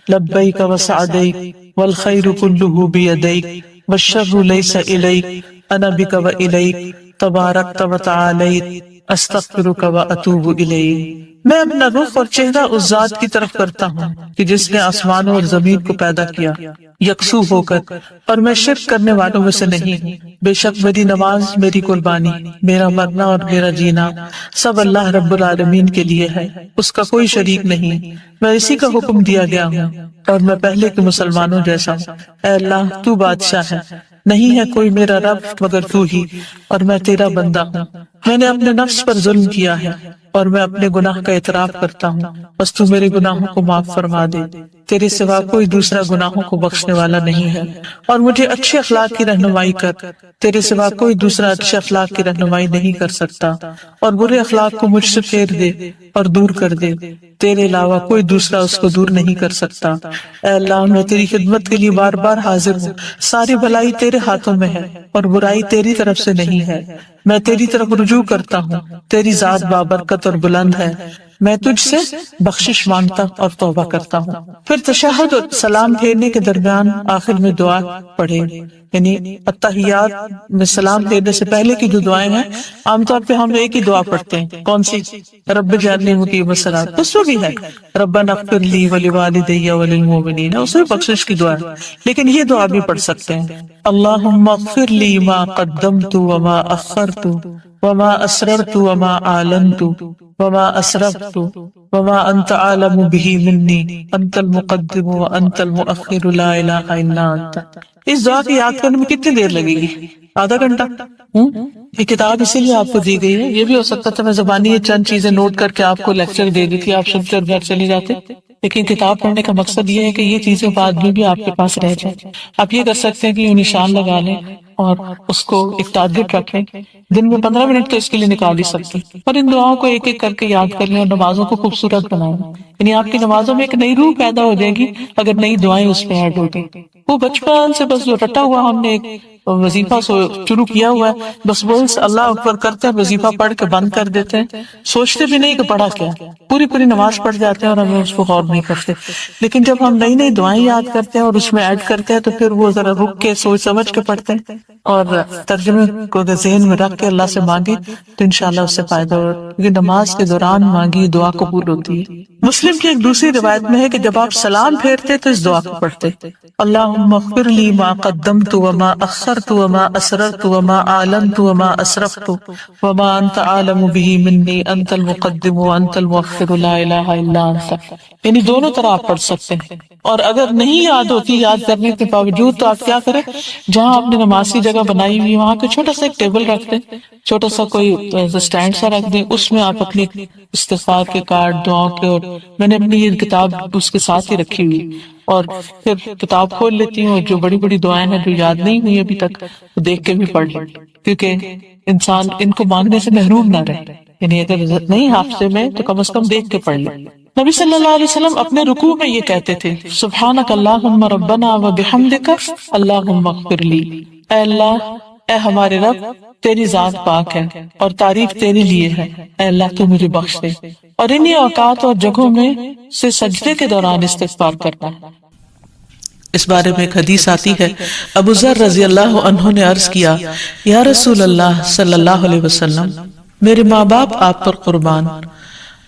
Speaker 1: لبيك وسعديك والخير كله بيديك والشر ليس إليك أنا بك وإليك تباركت وتعاليت استغفرک و اتوب الیک۔ میں اپنا رخ اور چہرہ اس ذات کی طرف کرتا ہوں کہ جس نے آسمانوں اور زمین کو پیدا کیا یکسو ہو کر، اور میں شرک کرنے والوں میں سے نہیں ہوں۔ بے شک میری نماز، میری قربانی، میرا مرنا اور میرا جینا سب اللہ رب العالمین کے لیے ہے، اس کا کوئی شریک نہیں، میں اسی کا حکم دیا گیا ہوں اور میں پہلے کے مسلمانوں جیسا ہوں۔ اے اللہ تو بادشاہ ہے، نہیں ہے کوئی میرا رب مگر تو ہی، اور میں تیرا بندہ ہوں۔ میں نے اپنے نفس پر ظلم کیا ہے اور میں اپنے گناہ کا اعتراف کرتا ہوں، بس تو میرے گناہوں کو معاف فرما دے، تیرے سوا کوئی دوسرا گناہوں کو بخشنے والا نہیں ہے، اور مجھے اچھے اخلاق کی رہنمائی کر، تیرے سوا کوئی دوسرا اچھے اخلاق کی رہنمائی نہیں کر سکتا، اور برے اخلاق کو مجھ سے پھیر دے اور دور کر دے، تیرے علاوہ کوئی دوسرا اس کو دور نہیں کر سکتا۔ اے اللہ میں تیری خدمت کے لیے بار بار حاضر ہوں، ساری بھلائی تیرے ہاتھوں میں ہے اور برائی تیری طرف سے نہیں ہے، میں تیری طرف رجوع کرتا ہوں، تیری ذات بابرکت اور بلند ہے، میں تجھ سے بخشش مانگتا اور توبہ کرتا ہوں۔ پھر تشہد اور سلام پھیرنے کے درمیان آخر میں دعا پڑھے، یعنی اتحیات میں سلام پھیرنے سے پہلے کی جو دعائیں ہیں عام طور پہ ہم ایک ہی دعا پڑھتے ہیں، کون سی؟ رب اجعلنی مقیم الصلاۃ، اس میں بھی ہے ربنا اغفر لی ولوالدی وللمؤمنین، اس میں بخشش کی دعا ہے، لیکن یہ دعا بھی پڑھ سکتے ہیں، اللہم اغفر لی ما قدمت وما اخرت وما اسررت وما اعلنت وما اسرفت وما انت عالم به منی انت المقدم وانت المؤخر لا الہ الا انت۔ اس دعا کی یاد کرنے میں کتنی دیر لگے گی؟ آدھا گھنٹہ؟ یہ کتاب اسی لیے آپ کو دی گئی ہے، یہ بھی ہو سکتا تھا میں زبانی یہ چند چیزیں نوٹ کر کے آپ کو لیکچر دے دی تھی، آپ سن کر گھر چلے جاتے، لیکن کتاب پڑھنے کا مقصد یہ ہے کہ یہ چیزیں بعد میں بھی آپ کے پاس رہ جائیں۔ آپ یہ کر سکتے ہیں کہ یہ نشان لگا لیں اور اس کو ایک ٹارگٹ رکھیں، دن میں 15 منٹ تو اس کے لیے نکال ہی سکتے ہیں، اور ان دعاؤں کو ایک ایک کر کے یاد کر لیں اور نمازوں کو خوبصورت بنائیں، یعنی آپ کی نمازوں میں ایک نئی روح پیدا ہو جائے گی اگر نئی دعائیں اس میں ایڈ ہو گئی۔ وہ بچپن سے بس جو رٹا ہوا ہم نے ایک وظیفہ شروع کیا ہوا ہے، بس وہ اللہ اکبر کرتے ہیں، وظیفہ پڑھ کے بند کر دیتے ہیں، سوچتے بھی نہیں کہ پڑھا کیا، پوری نماز پڑھ جاتے ہیں اور ہمیں اس کو غور نہیں کرتے۔ لیکن جب ہم نئی دعائیں یاد کرتے ہیں اور اس میں ایڈ کرتے ہیں تو پھر وہ ذرا رک کے سوچ سمجھ کے پڑھتے ہیں اور ترجمے کو ذہن میں رکھ کے اللہ سے مانگے تو انشاءاللہ اس سے فائدہ ہوگا، کیونکہ نماز کے دوران مانگی دعا قبول ہوتی ہے۔ مسلم کی ایک دوسری روایت میں ہے کہ جب آپ سلام پھیرتے تو اس دعا کو پڑھتے، اللہم اغفر لی ما قدمت وما اخرت وما اسررت وما اعلنت وما اسرفت وما انت عالم به منی انت المقدم وانت المؤخر لا الہ الا انت، یعنی دونوں طرح آپ پڑھ سکتے ہیں، اور اگر نہیں یاد ہوتی یاد کرنے کے باوجود تو آپ کیا کریں، جہاں آپ نے نماز کی جگہ بنائی ہوئی وہاں کو چھوٹا سا ایک ٹیبل رکھ دیں، چھوٹا سا کوئی سٹینڈ سا رکھ دیں، اس میں آپ اپنی استغفار کے کارڈ، دعاؤں کے، اور میں نے اپنی یہ کتاب اس کے ساتھ ہی رکھی ہوئی، اور پھر کتاب کھول لیتی ہوں اور جو بڑی دعائیں ہیں جو یاد نہیں ہوئی ابھی تک وہ دیکھ کے بھی پڑھ لیں، کیونکہ انسان ان کو مانگنے سے محروم نہ رہے، یعنی اگر نہیں حافظے میں تو کم از کم دیکھ کے پڑھ لیں۔ نبی صلی اللہ علیہ وسلم اپنے رکوع میں یہ کہتے تھے، سبحانک اللہم ربنا وبحمدک اللہم اغفر لی، اے اللہ، اے ہمارے رب، تیری ذات پاک ہے اور تعریف تیرے لیے ہے، اے اللہ تو مجھے بخش دے، اور انہی اوقات اور جگہوں میں سے سجدے کے دوران استغفار کرنا۔ اس بارے میں ایک حدیث آتی ہے، ابو ذر رضی اللہ عنہ نے عرض کیا، یا رسول اللہ صلی اللہ علیہ وسلم، میرے ماں باپ آپ پر قربان،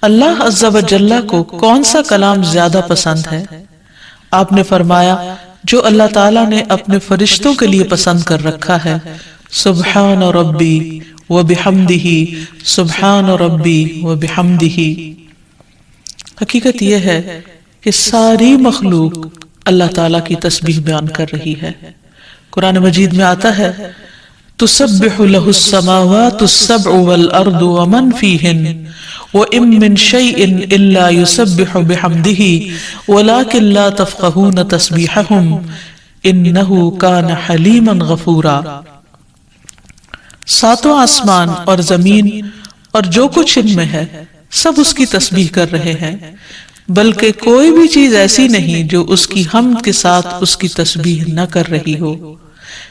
Speaker 1: اللہ عز و جل کو کون سا کلام زیادہ پسند ہے؟ آپ نے فرمایا، جو اللہ تعالیٰ نے اپنے فرشتوں کے لیے پسند کر رکھا ہے، سبحان ربی وبحمدہ، سبحان ربی وبحمدہ۔ حقیقت یہ ہے کہ ساری مخلوق اللہ تعالیٰ کی تسبیح بیان کر رہی ہے۔ قرآن مجید میں آتا ہے تسبح له السماوات السبع والأرض ومن فيهن وإن من شيء إلا يسبح بحمده ولكن لا تفقهون تسبيحهم إنه كان حليما غفورا۔ ساتوں آسمان اور زمین اور جو کچھ ان میں ہے سب اس کی تسبیح کر رہے ہیں، بلکہ کوئی بھی چیز ایسی نہیں جو اس کی حمد کے ساتھ اس کی تسبیح نہ کر رہی ہو،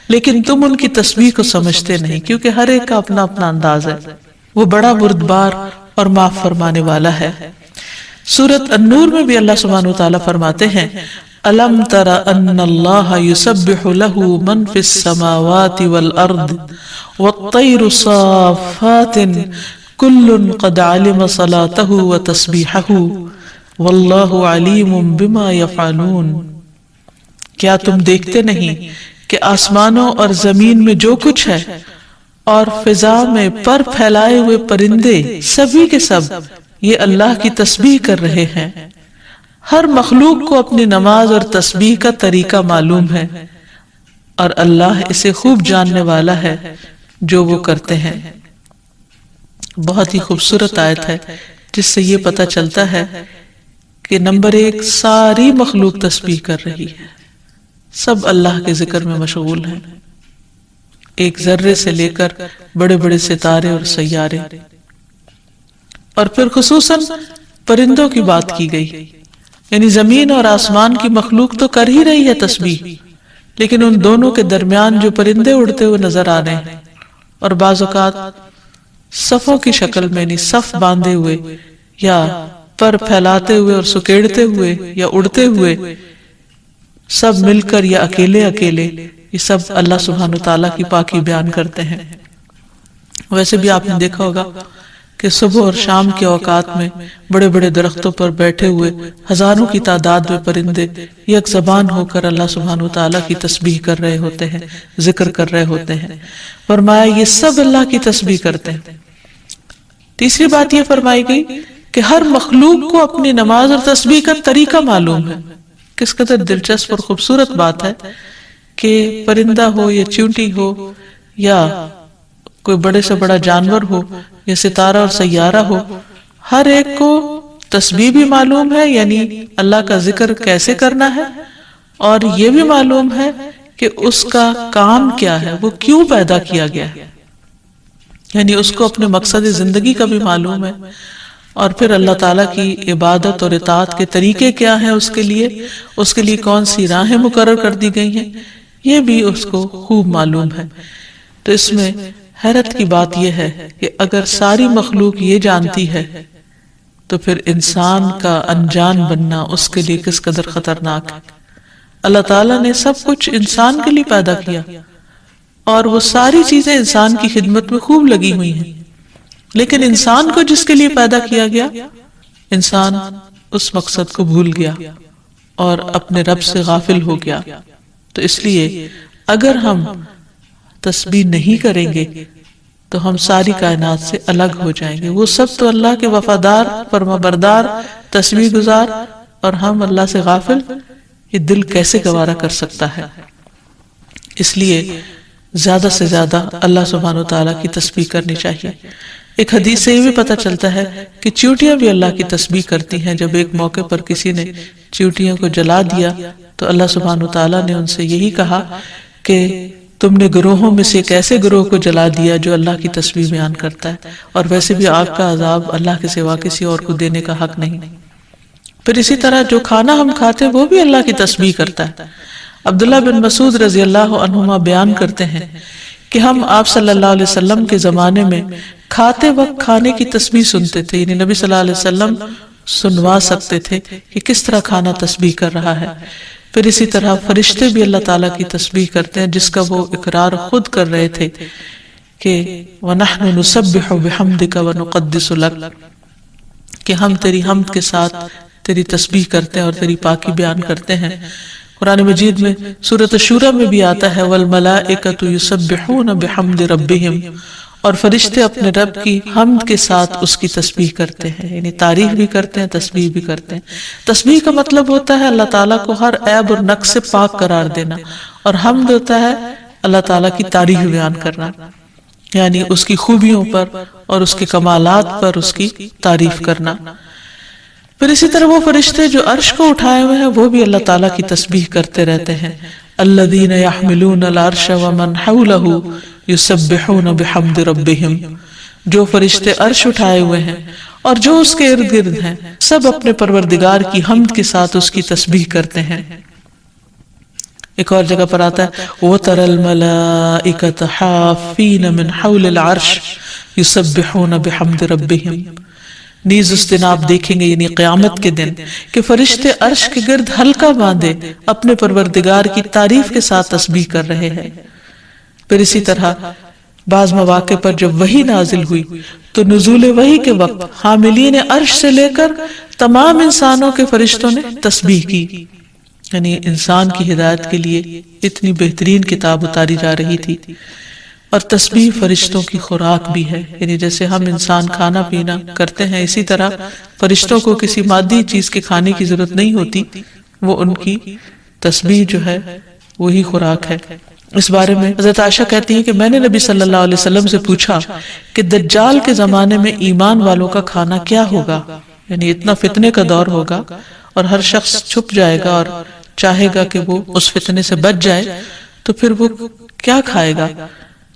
Speaker 1: لیکن تم ان کی تسبیح کو سمجھتے نہیں کیونکہ ہر ایک کا اپنا اپنا انداز ہے۔ وہ بڑا بردبار اور معاف فرمانے والا ہے۔ سورۃ النور میں بھی اللہ سبحانہ وتعالی فرماتے ہیں أَلَمْ تَرَ أَنَّ اللَّهَ يُسَبِّحُ لَهُ مَنْ فِي السَّمَاوَاتِ وَالْأَرْضِ وَالطَّيْرُ صَافَّاتٍ كُلٌّ قَدْ عَلِمَ صَلَاتَهُ وَتَسْبِيحَهُ وَاللَّهُ عَلِيمٌ بِمَا يَفْعَلُونَ۔ کیا تم دیکھتے نہیں کہ آسمانوں اور زمین میں جو کچھ ہے اور فضا میں پر پھیلائے ہوئے پرندے سبھی کے سب یہ اللہ کی تسبیح کر رہے ہیں۔ ہر مخلوق کو اپنی نماز اور تسبیح کا طریقہ معلوم ہے اور اللہ اسے خوب جاننے والا ہے جو وہ کرتے ہیں۔ بہت ہی خوبصورت آیت ہے جس سے یہ پتہ چلتا ہے کہ نمبر ایک، ساری مخلوق تسبیح کر رہی ہے، سب اللہ کے ذکر میں مشغول ہیں، ایک ذرے سے لے کر بڑے بڑے ستارے اور سیارے۔ اور پھر خصوصاً پرندوں کی بات کی گئی، یعنی زمین اور آسمان کی مخلوق تو کر ہی رہی ہے تسبیح، لیکن ان دونوں کے درمیان جو پرندے اڑتے ہوئے نظر آ رہے ہیں اور بعض اوقات صفوں کی شکل میں، یعنی صف باندھے ہوئے یا پر پھیلاتے ہوئے اور سکیڑتے ہوئے یا اڑتے ہوئے، سب مل کر یا اکیلے اکیلے، یہ سب اللہ سبحانہ وتعالیٰ کی پاکی بیان کرتے ہیں۔ ویسے بھی آپ نے دیکھا ہوگا کہ صبح اور شام کے اوقات میں بڑے بڑے درختوں پر بیٹھے ہوئے ہزاروں کی تعداد میں پرندے یک زبان ہو کر اللہ سبحانہ وتعالیٰ کی تسبیح کر رہے ہوتے ہیں، ذکر کر رہے ہوتے ہیں۔ فرمایا یہ سب اللہ کی تسبیح کرتے ہیں۔ تیسری بات یہ فرمائی گئی کہ ہر مخلوق کو اپنی نماز اور تسبیح کا طریقہ معلوم ہے۔ کس قدر دلچسپ اور خوبصورت بات ہے کہ پرندہ ہو یا چیونٹی ہو یا کوئی بڑے سے بڑا جانور ہو یا ستارہ اور سیارہ ہو، ہر ایک کو تسبیح بھی معلوم ہے، یعنی اللہ کا ذکر کیسے کرنا ہے، اور یہ بھی معلوم ہے کہ اس کا کام کیا ہے، وہ کیوں پیدا کیا گیا ہے، یعنی اس کو اپنے مقصد زندگی کا بھی معلوم ہے، اور پھر اللہ تعالیٰ کی عبادت اور اطاعت کے طریقے کیا ہیں، اس کے لیے کون سی راہیں مقرر کر دی گئی ہیں، یہ بھی اس کو خوب معلوم ہے۔ تو اس میں حیرت کی بات یہ ہے کہ اگر ساری مخلوق یہ جانتی ہے تو پھر انسان کا انجان بننا اس کے لیے کس قدر خطرناک ہے۔ اللہ تعالیٰ نے سب کچھ انسان کے لیے پیدا کیا اور وہ ساری چیزیں انسان کی خدمت میں خوب لگی ہوئی ہیں، لیکن انسان کو جس کے لیے پیدا کیا گیا، انسان اس مقصد کو بھول گیا اور اپنے رب سے غافل ہو گیا۔ تو اس لیے اگر ہم تسبیح نہیں کریں گے تو ہم ساری کائنات سے الگ ہو جائیں گے۔ وہ سب تو اللہ کے وفادار، فرمانبردار، تسبیح گزار، اور ہم اللہ سے غافل، یہ دل کیسے گوارا کر سکتا ہے؟ اس لیے زیادہ سے زیادہ اللہ سبحانہ وتعالیٰ کی تسبیح کرنی چاہیے۔ ایک حدیث سے یہ بھی پتہ چلتا ہے کہ چیونٹیاں بھی اللہ کی تسبیح کرتی ہیں۔ جب ایک موقع پر کسی نے چیونٹیوں کو جلا دیا تو اللہ سبحانہ وتعالیٰ نے ان سے یہی کہا کہ تم نے گروہوں میں سے ایک ایسے گروہ کو جلا دیا جو اللہ کی تسبیح بیان کرتا ہے، اور ویسے بھی آگ کا عذاب اللہ کے سوا کسی اور کو دینے کا حق نہیں۔ پھر اسی طرح جو کھانا ہم کھاتے ہیں وہ بھی اللہ کی تسبیح کرتا ہے۔ عبداللہ بن مسعود رضی اللہ عنہما بیان کرتے ہیں کہ ہم آپ صلی اللہ علیہ وسلم کے زمانے میں کھاتے وقت کھانے کی تسبیح سنتے تھے، یعنی نبی صلی اللہ علیہ وسلم سنوا سکتے تھے کہ کس طرح کھانا تسبیح کر رہا ہے۔ پھر اسی طرح فرشتے بھی اللہ تعالیٰ کی تسبیح کرتے ہیں، جس کا وہ اقرار خود کر رہے تھے کہ وَنَحْنُ نُسَبِّحُ بِحَمْدِكَ وَنُقَدِّسُ لَكَ، کہ ہم تیری حمد کے ساتھ تیری تسبیح کرتے ہیں اور تیری پاکی بیان کرتے ہیں۔ قرآن مجید میں سورۃ الشورى میں بھی آتا ہے وَالْمَلَائِكَةُ يُسَبِّحُونَ بِحَمْدِ رَبِّهِمْ، اور فرشتے اپنے رب کی حمد کے ساتھ اس کی تسبیح کرتے ہیں، یعنی تعریف بھی کرتے ہیں، تسبیح بھی کرتے ہیں۔ تسبیح کا مطلب ہوتا ہے اللہ تعالیٰ کو ہر عیب اور نقص سے پاک قرار دینا، اور حمد ہوتا ہے اللہ تعالیٰ کی تعریف بیان کرنا، یعنی اس کی خوبیوں پر اور اس کے کمالات پر اس کی تعریف کرنا۔ پھر اسی طرح وہ فرشتے جو عرش کو اٹھائے ہوئے ہیں وہ بھی اللہ تعالیٰ کی تسبیح کرتے رہتے ہیں۔ الذین یحملون العرش ومن حولہ یسبحون بحمد ربہم، جو فرشتے عرش اٹھائے ہوئے ہیں اور جو اس کے ارد گرد ہیں سب اپنے پروردگار کی حمد کے ساتھ اس کی تسبیح کرتے ہیں۔ ایک اور جگہ پر آتا ہے وَتَرَى الْمَلَائِكَةَ حَافِّينَ مِنْ حَوْلِ الْعَرْشِ يُسَبِّحُونَ بِحَمْدِ رَبِّهِمْ، نیز اس دن آپ دیکھیں گے یعنی قیامت کے دن کہ فرشتے عرش کے گرد حلقہ باندھے اپنے پروردگار کی تعریف کے ساتھ تسبیح کر رہے ہیں۔ پھر اسی طرح بعض مواقع پر جب وحی نازل ہوئی تو نزول وحی کے وقت حاملین عرش سے لے کر تمام انسانوں کے فرشتوں نے تسبیح کی، یعنی انسان کی ہدایت کے لیے اتنی بہترین کتاب اتاری جا رہی تھی۔ اور تسبیح فرشتوں کی خوراک بھی ہے، یعنی جیسے ہم انسان کھانا پینا کرتے ہیں اسی طرح فرشتوں کو کسی مادی چیز کے کھانے کی ضرورت نہیں ہوتی، وہ ان کی تسبیح جو ہے وہی خوراک ہے۔ اس بارے میں حضرت عائشہ کہتی ہیں کہ میں نے نبی صلی اللہ علیہ وسلم سے پوچھا کہ دجال کے زمانے میں ایمان والوں کا کھانا کیا ہوگا، یعنی اتنا فتنے کا دور ہوگا اور ہر شخص چھپ جائے گا اور چاہے گا کہ وہ اس فتنے سے بچ جائے، تو پھر وہ کیا کھائے گا؟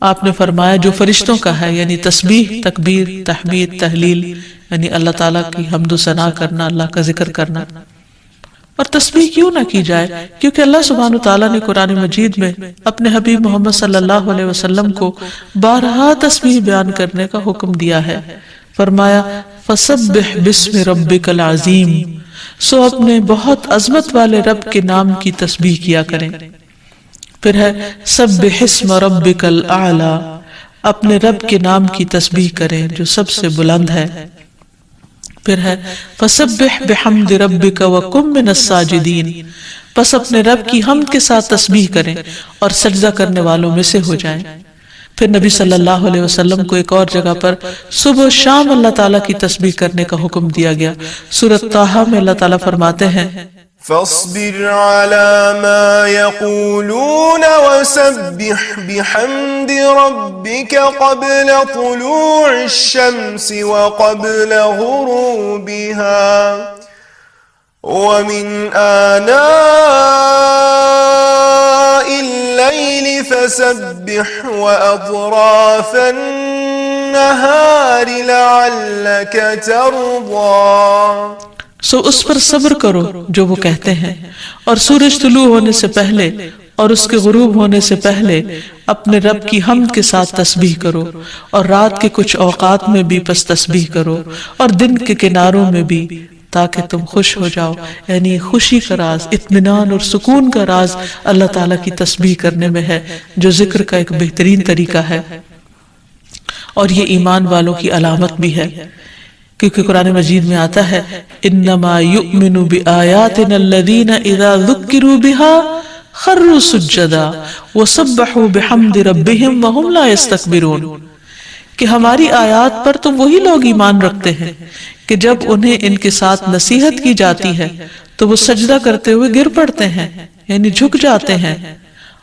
Speaker 1: آپ نے فرمایا جو فرشتوں کا ہے، یعنی تسبیح، تکبیر، تحمید، تحلیل، یعنی اللہ تعالیٰ کی حمد و ثنا کرنا، اللہ کا ذکر کرنا۔ اور تسبیح کیوں نہ کی جائے؟ کیونکہ اللہ سبحانہ وتعالیٰ نے قرآن مجید میں اپنے حبیب محمد صلی اللہ علیہ وسلم کو بارہا تسبیح بیان کرنے کا حکم دیا ہے۔ فرمایا فَسَبِّحْ بِاسْمِ رَبِّكَ الْعَظِيمِ، سو اپنے بہت عظمت والے رب کے نام کی تسبیح کیا کریں۔ پھر ہے سبح اسم ربک الاعلی، اپنے رب کے نام کی تسبیح کریں جو سب سے بلند ہے۔ پھر ہے فسبح بحمد ربک وکن من الساجدین، پس اپنے رب کی حمد کے ساتھ تسبیح کریں اور سجدہ کرنے والوں میں سے ہو جائیں۔ پھر نبی صلی اللہ علیہ وسلم کو ایک اور جگہ پر صبح و شام اللہ تعالیٰ کی تسبیح کرنے کا حکم دیا گیا۔ سورۃ طٰہٰ میں اللہ تعالیٰ فرماتے ہیں
Speaker 2: فاصبر على ما يقولون وسبح بحمد ربك قبل طلوع الشمس وقبل غروبها ومن آناء الليل فسبح وأطراف النهار لعلك ترضى۔
Speaker 1: سو اس پر صبر کرو جو وہ کہتے ہیں، اور سورج طلوع ہونے سے پہلے اور اس کے غروب ہونے سے پہلے اپنے رب کی حمد کے ساتھ تسبیح کرو، اور رات کے کچھ اوقات میں بھی پس تسبیح کرو، اور دن کے کناروں میں بھی، تاکہ تم خوش ہو جاؤ۔ یعنی خوشی کا راز، اطمینان اور سکون کا راز اللہ تعالیٰ کی تسبیح کرنے میں ہے، جو ذکر کا ایک بہترین طریقہ ہے، اور یہ ایمان والوں کی علامت بھی ہے، کیونکہ قرآن مجید میں آتا ہے انما یؤمن بآیاتنا الذین اذا ذکروا بها خروا سجدا وسبحوا بحمد ربهم وهم لا يستكبرون، کہ ہماری آیات پر تو وہی لوگ ایمان رکھتے ہیں کہ جب انہیں ان کے ساتھ نصیحت کی جاتی ہے تو وہ سجدہ کرتے ہوئے گر پڑتے ہیں، یعنی جھک جاتے ہیں،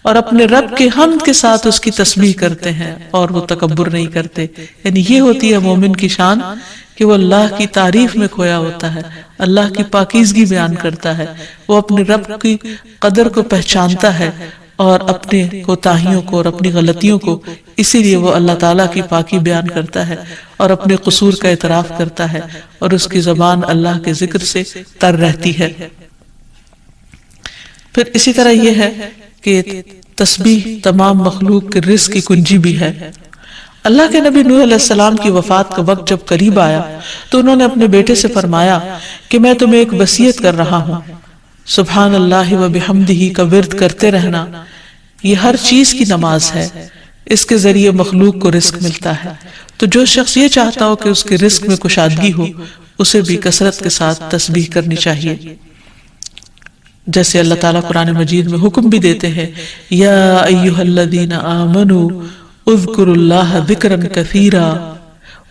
Speaker 1: اور اپنے رب کے حمد کے ساتھ اس کی تسبیح کرتے ہیں، اور وہ تکبر نہیں کرتے۔ یعنی یہ ہوتی ہے مومن کی شان کہ وہ اللہ کی تعریف میں کھویا ہوتا ہے، اللہ کی پاکیزگی بیان کرتا ہے، وہ اپنے رب کی قدر کو پہچانتا ہے اور اپنے کوتاہیوں کو اور اپنی غلطیوں کو، اسی لیے وہ اللہ تعالیٰ کی پاکی بیان کرتا ہے اور اپنے قصور کا اعتراف کرتا ہے، اور اس کی زبان اللہ کے ذکر سے تر رہتی ہے۔ پھر اسی طرح یہ ہے کہ تسبیح تمام مخلوق کے رزق کی کنجی بھی ہے۔ اللہ کے نبی نوح علیہ السلام کی وفات کا وقت جب قریب آیا تو انہوں نے اپنے بیٹے سے فرمایا کہ میں تمہیں ایک وصیت کر رہا ہوں، سبحان اللہ و بحمدہ کا ورد کرتے رہنا، یہ ہر چیز کی نماز ہے، اس کے ذریعے مخلوق کو رزق ملتا ہے، تو جو شخص یہ چاہتا ہو کہ اس کے رزق میں کشادگی ہو اسے بھی کثرت کے ساتھ تسبیح کرنی چاہیے۔ جیسے اللہ تعالیٰ قرآن مجید میں حکم بھی دیتے ہیں یا ایہا الذین آمنوا اذکروا اللہ ذکرا کثیرا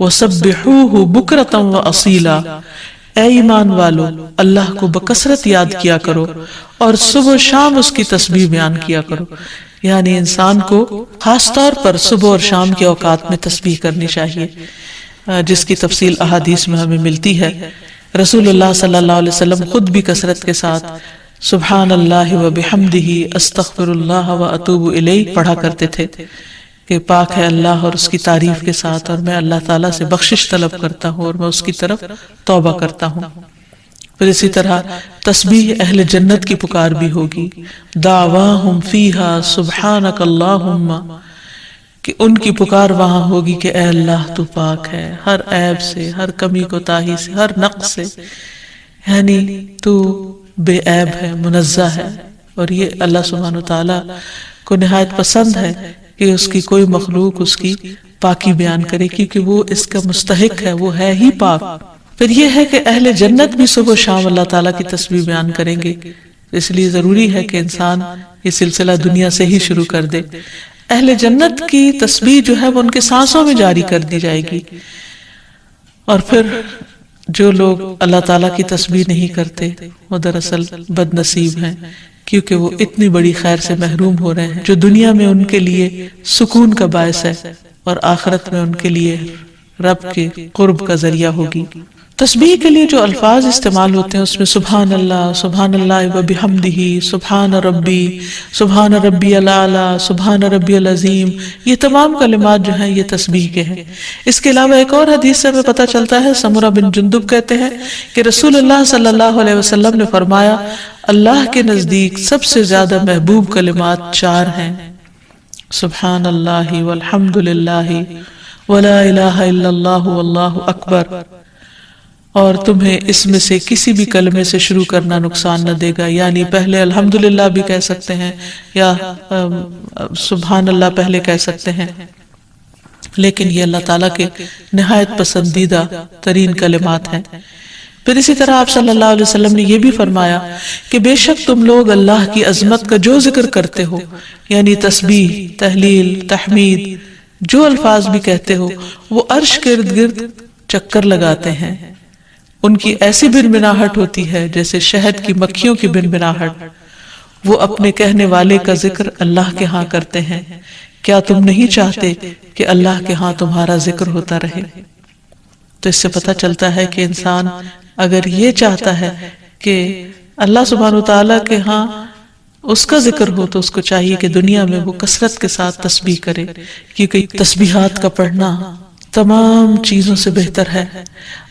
Speaker 1: وسبحوہ بکرۃ واصیلا، اے ایمان والو اللہ کو بکثرت یاد کیا کرو اور صبح و شام اس کی تسبیح بیان کیا کرو. یعنی انسان کو خاص طور پر صبح اور شام کے اوقات میں تسبیح کرنی چاہیے، جس کی تفصیل احادیث میں ہمیں ملتی ہے. رسول اللہ صلی اللہ علیہ وسلم خود بھی کثرت کے ساتھ سبحان اللہ و بحمدہ استغفر اللہ و اتوب الیہ پڑھا کرتے تھے کہ پاک ہے اللہ اور اس کی تعریف کے ساتھ، اور میں اللہ تعالیٰ سے بخشش طلب کرتا ہوں اور میں اس کی طرف توبہ کرتا ہوں. پھر اسی طرح تسبیح اہل جنت کی پکار بھی ہوگی، دعواہم فیہا سبحانک اللہم، کہ ان کی پکار وہاں ہوگی کہ اے اللہ تو پاک ہے ہر عیب سے، ہر کمی کوتاہی سے، ہر نقص سے، یعنی تو بے عیب ہے، منزہ ہے. اور یہ اللہ سبحانہ وتعالیٰ کو نہایت پسند ہے کہ اس کی کوئی مخلوق اس کی پاکی بیان کرے، کیونکہ وہ اس کا مستحق ہے، وہ ہے ہی پاک. پھر یہ ہے کہ اہل جنت بھی صبح و شام اللہ تعالیٰ کی تسبیح بیان کریں گے، اس لیے ضروری ہے کہ انسان یہ سلسلہ دنیا سے ہی شروع کر دے. اہل جنت کی تسبیح جو ہے وہ ان کے سانسوں میں جاری کر دی جائے گی. اور پھر جو لوگ اللہ تعالیٰ کی تسبیح نہیں کرتے وہ دراصل بد نصیب ہیں، کیونکہ وہ اتنی بڑی خیر سے محروم ہو رہے ہیں جو دنیا میں ان کے لیے سکون کا باعث ہے اور آخرت میں ان کے لیے رب کے قرب کا ذریعہ ہوگی. تسبیح کے لیے جو الفاظ استعمال ہوتے ہیں اس میں سبحان اللہ و بحمدہ، سبحان ربی الاعلی، سبحان ربی العظیم، یہ تمام کلمات جو ہیں یہ تسبیح کے ہیں. اس کے علاوہ ایک اور حدیث سے ہمیں پتہ چلتا ہے، سمرہ بن جندب کہتے ہیں کہ رسول اللہ صلی اللہ علیہ وسلم نے فرمایا اللہ کے نزدیک سب سے زیادہ محبوب کلمات 4 ہیں، سبحان اللہ والحمد للہ ولا الہ الا اللہ واللہ اکبر. اور تمہیں اس میں سے کسی بھی کلمے سے شروع کرنا نقصان نہ دے گا، یعنی پہلے الحمدللہ بھی کہہ سکتے ہیں یا سبحان اللہ پہلے کہہ سکتے ہیں، لیکن یہ اللہ تعالیٰ کے نہایت پسندیدہ ترین کلمات ہیں. پھر اسی طرح آپ صلی اللہ علیہ وسلم نے یہ بھی فرمایا کہ بے شک تم لوگ اللہ کی عظمت کا جو ذکر کرتے ہو، یعنی تسبیح، تہلیل، تحمید، جو الفاظ بھی کہتے ہو، وہ عرش کے ارد گرد چکر لگاتے ہیں. ان کی ایسی بنبناہٹ ہوتی ہے جیسے شہد کی مکھیوں کی بنبناہٹ. وہ اپنے کہنے والے کا ذکر اللہ کے ہاں کرتے ہیں. کیا تم نہیں چاہتے کہ اللہ کے ہاں تمہارا ذکر ہوتا رہے؟ تو اس سے پتہ چلتا ہے کہ انسان اگر یہ چاہتا ہے کہ اللہ سبحانہ وتعالیٰ کے ہاں اس کا ذکر ہو تو اس کو چاہیے کہ دنیا میں وہ کثرت کے ساتھ تسبیح کرے، کیونکہ تسبیحات کا پڑھنا تمام چیزوں سے بہتر ہے.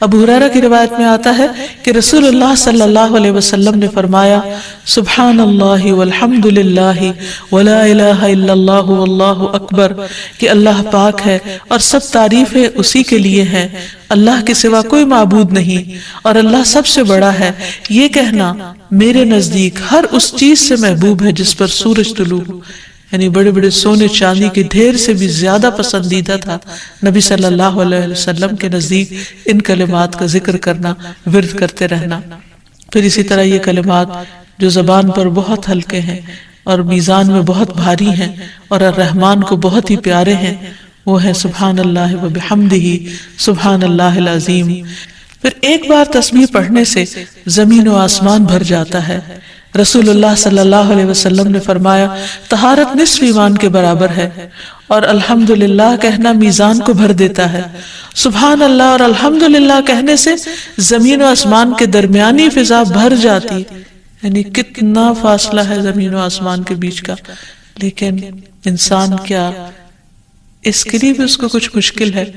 Speaker 1: ابو ہریرہ کی روایت میں آتا ہے کہ رسول اللہ صلی اللہ علیہ وسلم نے فرمایا سبحان اللہ والحمد للہ ولا الہ الا اللہ واللہ اکبر، کہ اللہ پاک ہے اور سب تعریفیں اسی کے لیے ہیں، اللہ کے سوا کوئی معبود نہیں اور اللہ سب سے بڑا ہے. یہ کہنا میرے نزدیک ہر اس چیز سے محبوب ہے جس پر سورج طلوع ہو، یعنی بڑے بڑے سونے چاندی کے ڈھیر سے بھی زیادہ پسندیدہ تھا نبی صلی اللہ علیہ وسلم کے نزدیک ان کلمات کا ذکر کرنا، ورد کرتے رہنا. پھر اسی طرح یہ کلمات جو زبان پر بہت ہلکے ہیں اور میزان میں بہت بھاری ہیں اور الرحمن کو بہت ہی پیارے ہیں، وہ ہے سبحان اللہ و بحمدہ، سبحان اللہ العظیم. پھر ایک بار تسبیح پڑھنے سے زمین و آسمان بھر جاتا ہے. رسول اللہ صلی اللہ علیہ وسلم نے فرمایا طہارت نصف ایمان کے برابر ہے، اور الحمدللہ کہنا میزان کو بھر دیتا ہے. سبحان اللہ اور الحمدللہ کہنے سے زمین و آسمان کے درمیانی فضا بھر جاتی، یعنی کتنا فاصلہ ہے زمین و آسمان کے بیچ کا. لیکن انسان کیا اس کے لیے بھی اس کو کچھ مشکل ہے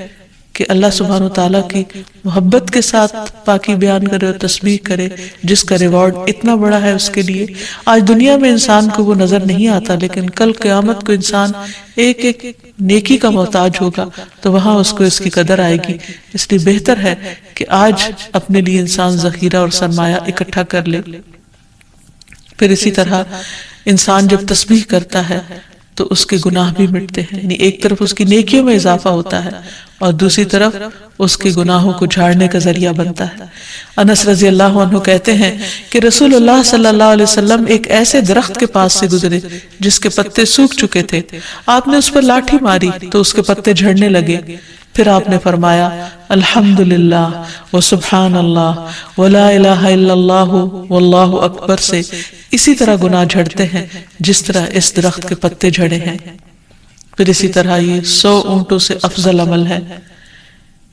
Speaker 1: کہ اللہ سبحانہ وتعالیٰ کی محبت کے ساتھ پاکی بیان کرے اور تسبیح کرے، جس کا ریوارڈ اتنا بڑا ہے اس کے لیے. آج دنیا میں انسان کو وہ نظر نہیں آتا، لیکن کل قیامت کو انسان ایک ایک نیکی کا محتاج ہوگا تو وہاں اس کو اس کی قدر آئے گی. اس لیے بہتر ہے کہ آج اپنے لیے انسان ذخیرہ اور سرمایہ اکٹھا کر لے. پھر اسی طرح انسان جب تسبیح کرتا ہے تو اس کے گناہ بھی مٹتے ہیں، یعنی ایک طرف اس کی نیکیوں میں اضافہ ہوتا ہے اور دوسری طرف اس کے گناہوں کو جھاڑنے کا ذریعہ بنتا ہے۔ انس رضی اللہ عنہ کہتے ہیں کہ رسول اللہ صلی اللہ علیہ وسلم ایک ایسے درخت کے پاس سے گزرے جس کے پتے سوکھ چکے تھے۔ آپ نے اس پر لاٹھی ماری تو اس کے پتے جھڑنے لگے۔ پھر آپ نے فرمایا الحمدللہ وسبحان اللہ ولا الہ الا اللہ واللہ اکبر سے اسی طرح گناہ جھڑتے ہیں جس طرح اس درخت کے پتے جھڑے ہیں۔ پھر اسی طرح یہ 100 اونٹوں سے افضل عمل ہے۔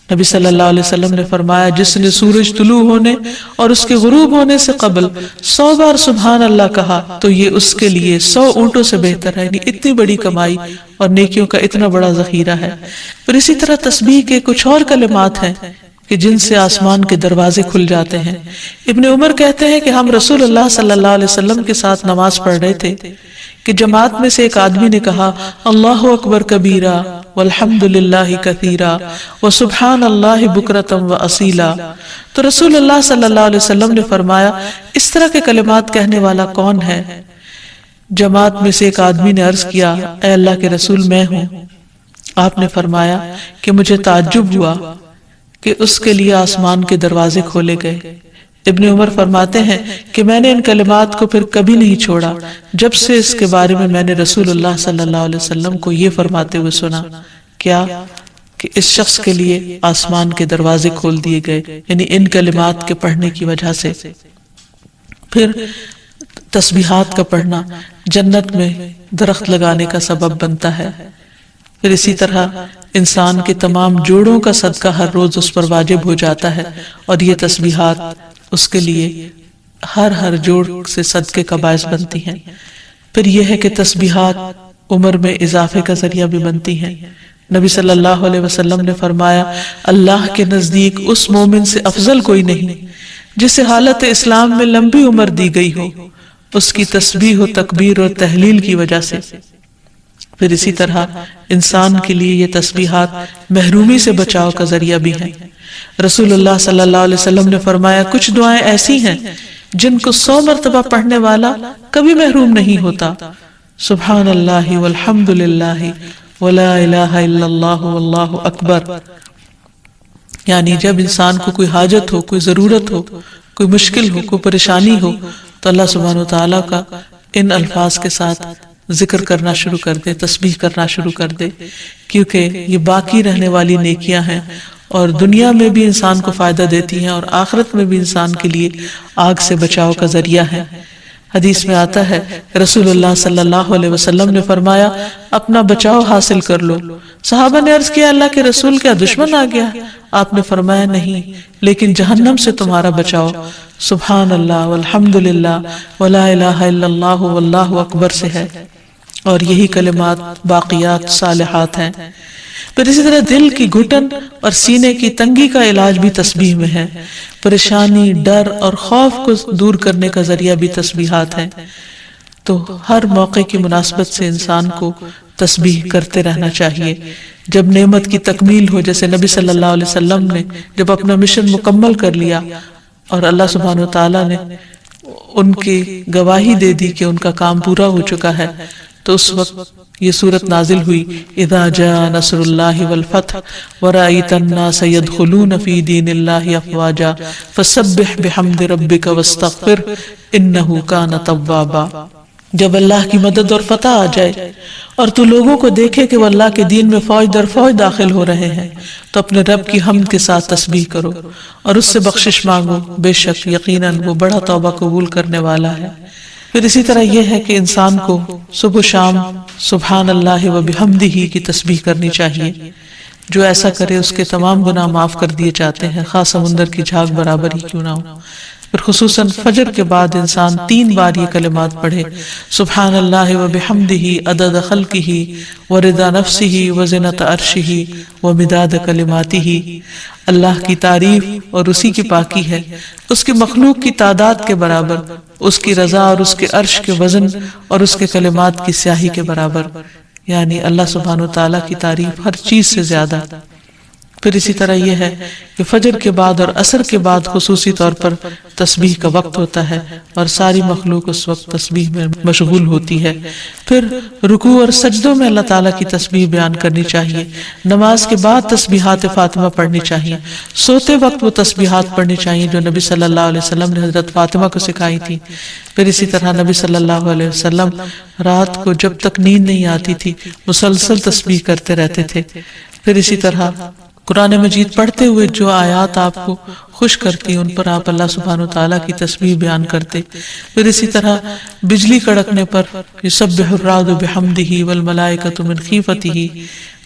Speaker 1: نبی صلی اللہ علیہ وسلم نے فرمایا جس نے سورج طلوع ہونے اور اس کے غروب ہونے سے قبل 100 بار سبحان اللہ کہا تو یہ اس کے لیے 100 اونٹوں سے بہتر ہے۔ یعنی اتنی بڑی کمائی اور نیکیوں کا اتنا بڑا ذخیرہ ہے۔ پھر اسی طرح تسبیح کے کچھ اور کلمات ہیں کہ جن سے آسمان کے دروازے کھل جاتے ہیں۔ ابن عمر کہتے ہیں کہ ہم رسول اللہ صلی اللہ علیہ وسلم کے ساتھ نماز پڑھ رہے تھے کہ جماعت میں سے ایک آدمی نے کہا اللہ اکبر کبیرہ والحمد للہ کثیرہ وسبحان اللہ بکرۃ واصیلا، تو رسول اللہ صلی اللہ علیہ وسلم نے فرمایا اس طرح کے کلمات کہنے والا کون ہے؟ جماعت میں سے ایک آدمی نے عرض کیا اے اللہ کے رسول میں ہوں۔ آپ نے فرمایا کہ مجھے تعجب ہوا کہ اس کے لیے آسمان کے دروازے کھولے گئے۔ ابن عمر فرماتے ہیں کہ میں نے ان کلمات کو پھر کبھی نہیں چھوڑا جب سے اس کے بارے میں میں نے رسول اللہ صلی اللہ علیہ وسلم کو یہ فرماتے ہوئے سنا کیا کہ اس شخص کے لیے آسمان کے دروازے کھول دیے گئے، یعنی ان کلمات کے پڑھنے کی وجہ سے۔ پھر تسبیحات کا پڑھنا جنت میں درخت لگانے کا سبب بنتا ہے۔ پھر اسی طرح انسان کے تمام جوڑوں کا صدقہ ہر روز اس پر واجب ہو جاتا ہے اور یہ تسبیحات اس کے لیے ہر جوڑ سے صدقے کا باعث بنتی ہیں۔ پھر یہ ہے کہ تسبیحات عمر میں اضافے کا ذریعہ بھی بنتی ہیں۔ نبی صلی اللہ علیہ وسلم نے فرمایا اللہ کے نزدیک اس مومن سے افضل کوئی نہیں جسے حالت اسلام میں لمبی عمر دی گئی ہو اس کی تسبیح و تکبیر اور تحلیل کی وجہ سے۔ پھر اسی طرح انسان کے لیے یہ تسبیحات محرومی سے بچاؤ کا ذریعہ بھی ہیں۔ رسول اللہ صلی اللہ علیہ وسلم نے فرمایا کچھ دعائیں ایسی ہیں جن کو 100 مرتبہ پڑھنے والا کبھی محروم نہیں ہوتا۔ سبحان اللہ والحمد للہ ولا الہ الا اللہ واللہ اکبر، یعنی جب انسان کو کوئی حاجت ہو، کوئی ضرورت ہو، کوئی مشکل ہو، کوئی پریشانی ہو تو اللہ سبحانہ وتعالیٰ کا ان الفاظ کے ساتھ ذکر کرنا شروع کر دے، تسبیح کرنا شروع کر دے، کیونکہ یہ باقی رہنے والی نیکیاں ہیں اور دنیا میں بھی انسان کو فائدہ دیتی ہیں اور آخرت میں بھی انسان کے لیے آگ سے بچاؤ کا ذریعہ ہے۔ حدیث میں آتا ہے رسول اللہ صلی اللہ علیہ وسلم نے فرمایا اپنا بچاؤ حاصل کر لو۔ صحابہ نے عرض کیا اللہ کے رسول کیا دشمن آ گیا؟ آپ نے فرمایا نہیں، لیکن جہنم سے تمہارا بچاؤ سبحان اللہ والحمد للہ ولا الہ الا اللہ واللہ اکبر سے ہے، اور یہی کلمات باقیات صالحات ہیں۔ پھر اسی طرح دل کی گھٹن اور سینے کی تنگی کا علاج بھی تسبیح میں ہے۔ پریشانی، ڈر اور خوف کو دور کرنے کا ذریعہ بھی تسبیحات ہیں۔ تو ہر موقع کی مناسبت سے انسان کو تسبیح کرتے رہنا چاہیے۔ جب نعمت کی تکمیل ہو، جیسے نبی صلی اللہ علیہ وسلم نے جب اپنا مشن مکمل کر لیا اور اللہ سبحانہ وتعالیٰ نے ان کی گواہی دے دی کہ ان کا کام پورا ہو چکا ہے، تو اس وقت یہ سورت نازل ہوئی اذا جاء نصر اللہ والفتح ورأیت الناس يدخلون فی دین اللہ افواجا فسبح بحمد ربک واستغفر انہ کان توابا۔ جب اللہ کی مدد اور فتح آ جائے اور تو لوگوں کو دیکھے کہ وہ اللہ کے دین میں فوج در فوج داخل ہو رہے ہیں تو اپنے رب کی حمد کے ساتھ تسبیح کرو اور اس سے بخشش مانگو، بے شک یقیناً وہ بڑا توبہ قبول کرنے والا ہے۔ پھر اسی طرح یہ ہے کہ انسان کو صبح و شام سبحان اللہ و بحمدہ کی تسبیح کرنی چاہیے۔ جو ایسا کرے اس کے تمام گناہ معاف کر دیے جاتے ہیں، خاص سمندر کی جھاگ برابر ہی کیوں نہ ہو۔ پھر خصوصاً فجر کے بعد انسان 3 بار یہ کلمات پڑھے سبحان اللہ و بحمدہ عدد خلقہ ورضا نفسہ وزنۃ عرشہ ومداد کلماتہ۔ اللہ کی تعریف اور اسی کی پاکی ہے، اس کی مخلوق کی تعداد کے برابر، اس کی رضا اور اس کے عرش کے وزن اور اس کے کلمات کی سیاہی کے برابر، یعنی اللہ سبحانہ وتعالیٰ کی تعریف ہر چیز سے زیادہ۔ پھر اسی طرح یہ ہے کہ فجر کے بعد اور عصر کے بعد خصوصی طور پر تسبیح کا وقت ہوتا ہے اور ساری مخلوق اس وقت تسبیح میں مشغول ہوتی ہے۔ پھر رکوع اور سجدوں میں اللہ تعالیٰ کی تسبیح بیان کرنی چاہیے۔ نماز کے بعد تسبیحات فاطمہ پڑھنی چاہیے۔ سوتے وقت وہ تسبیحات پڑھنی چاہیے جو نبی صلی اللہ علیہ وسلم نے حضرت فاطمہ کو سکھائی تھی۔ پھر اسی طرح نبی صلی اللہ علیہ وسلم رات کو جب تک نیند نہیں آتی تھی مسلسل تسبیح کرتے رہتے تھے۔ پھر اسی طرح قرآن مجید پڑھتے ہوئے جو آیات آپ کو خوش کرتی ان پر آپ اللہ سبحانہ وتعالیٰ کی تسبیح بیان کرتے۔ پھر اسی طرح بجلی کڑکنے پر یسبح الرعد بحمدہ والملائکۃ من خیفتہ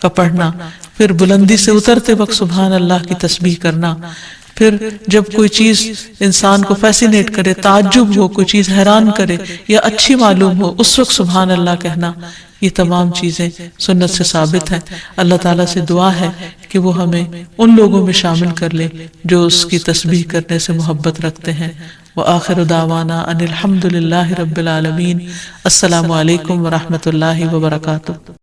Speaker 1: کا پڑھنا۔ پھر بلندی سے اترتے وقت سبحان اللہ کی تسبیح کرنا۔ پھر جب کوئی چیز انسان کو فیسینیٹ کرے، تعجب ہو، کوئی چیز حیران کرے یا اچھی معلوم ہو، اس وقت سبحان اللہ کہنا۔ یہ تمام چیزیں سنت سے ثابت ہیں۔ اللہ تعالیٰ سے دعا ہے کہ وہ ہمیں ان لوگوں میں شامل کر لے جو اس کی تسبیح کرنے سے محبت رکھتے ہیں۔ وآخر دعوانا ان الحمد للہ رب العالمین۔ السلام علیکم ورحمۃ اللہ وبرکاتہ۔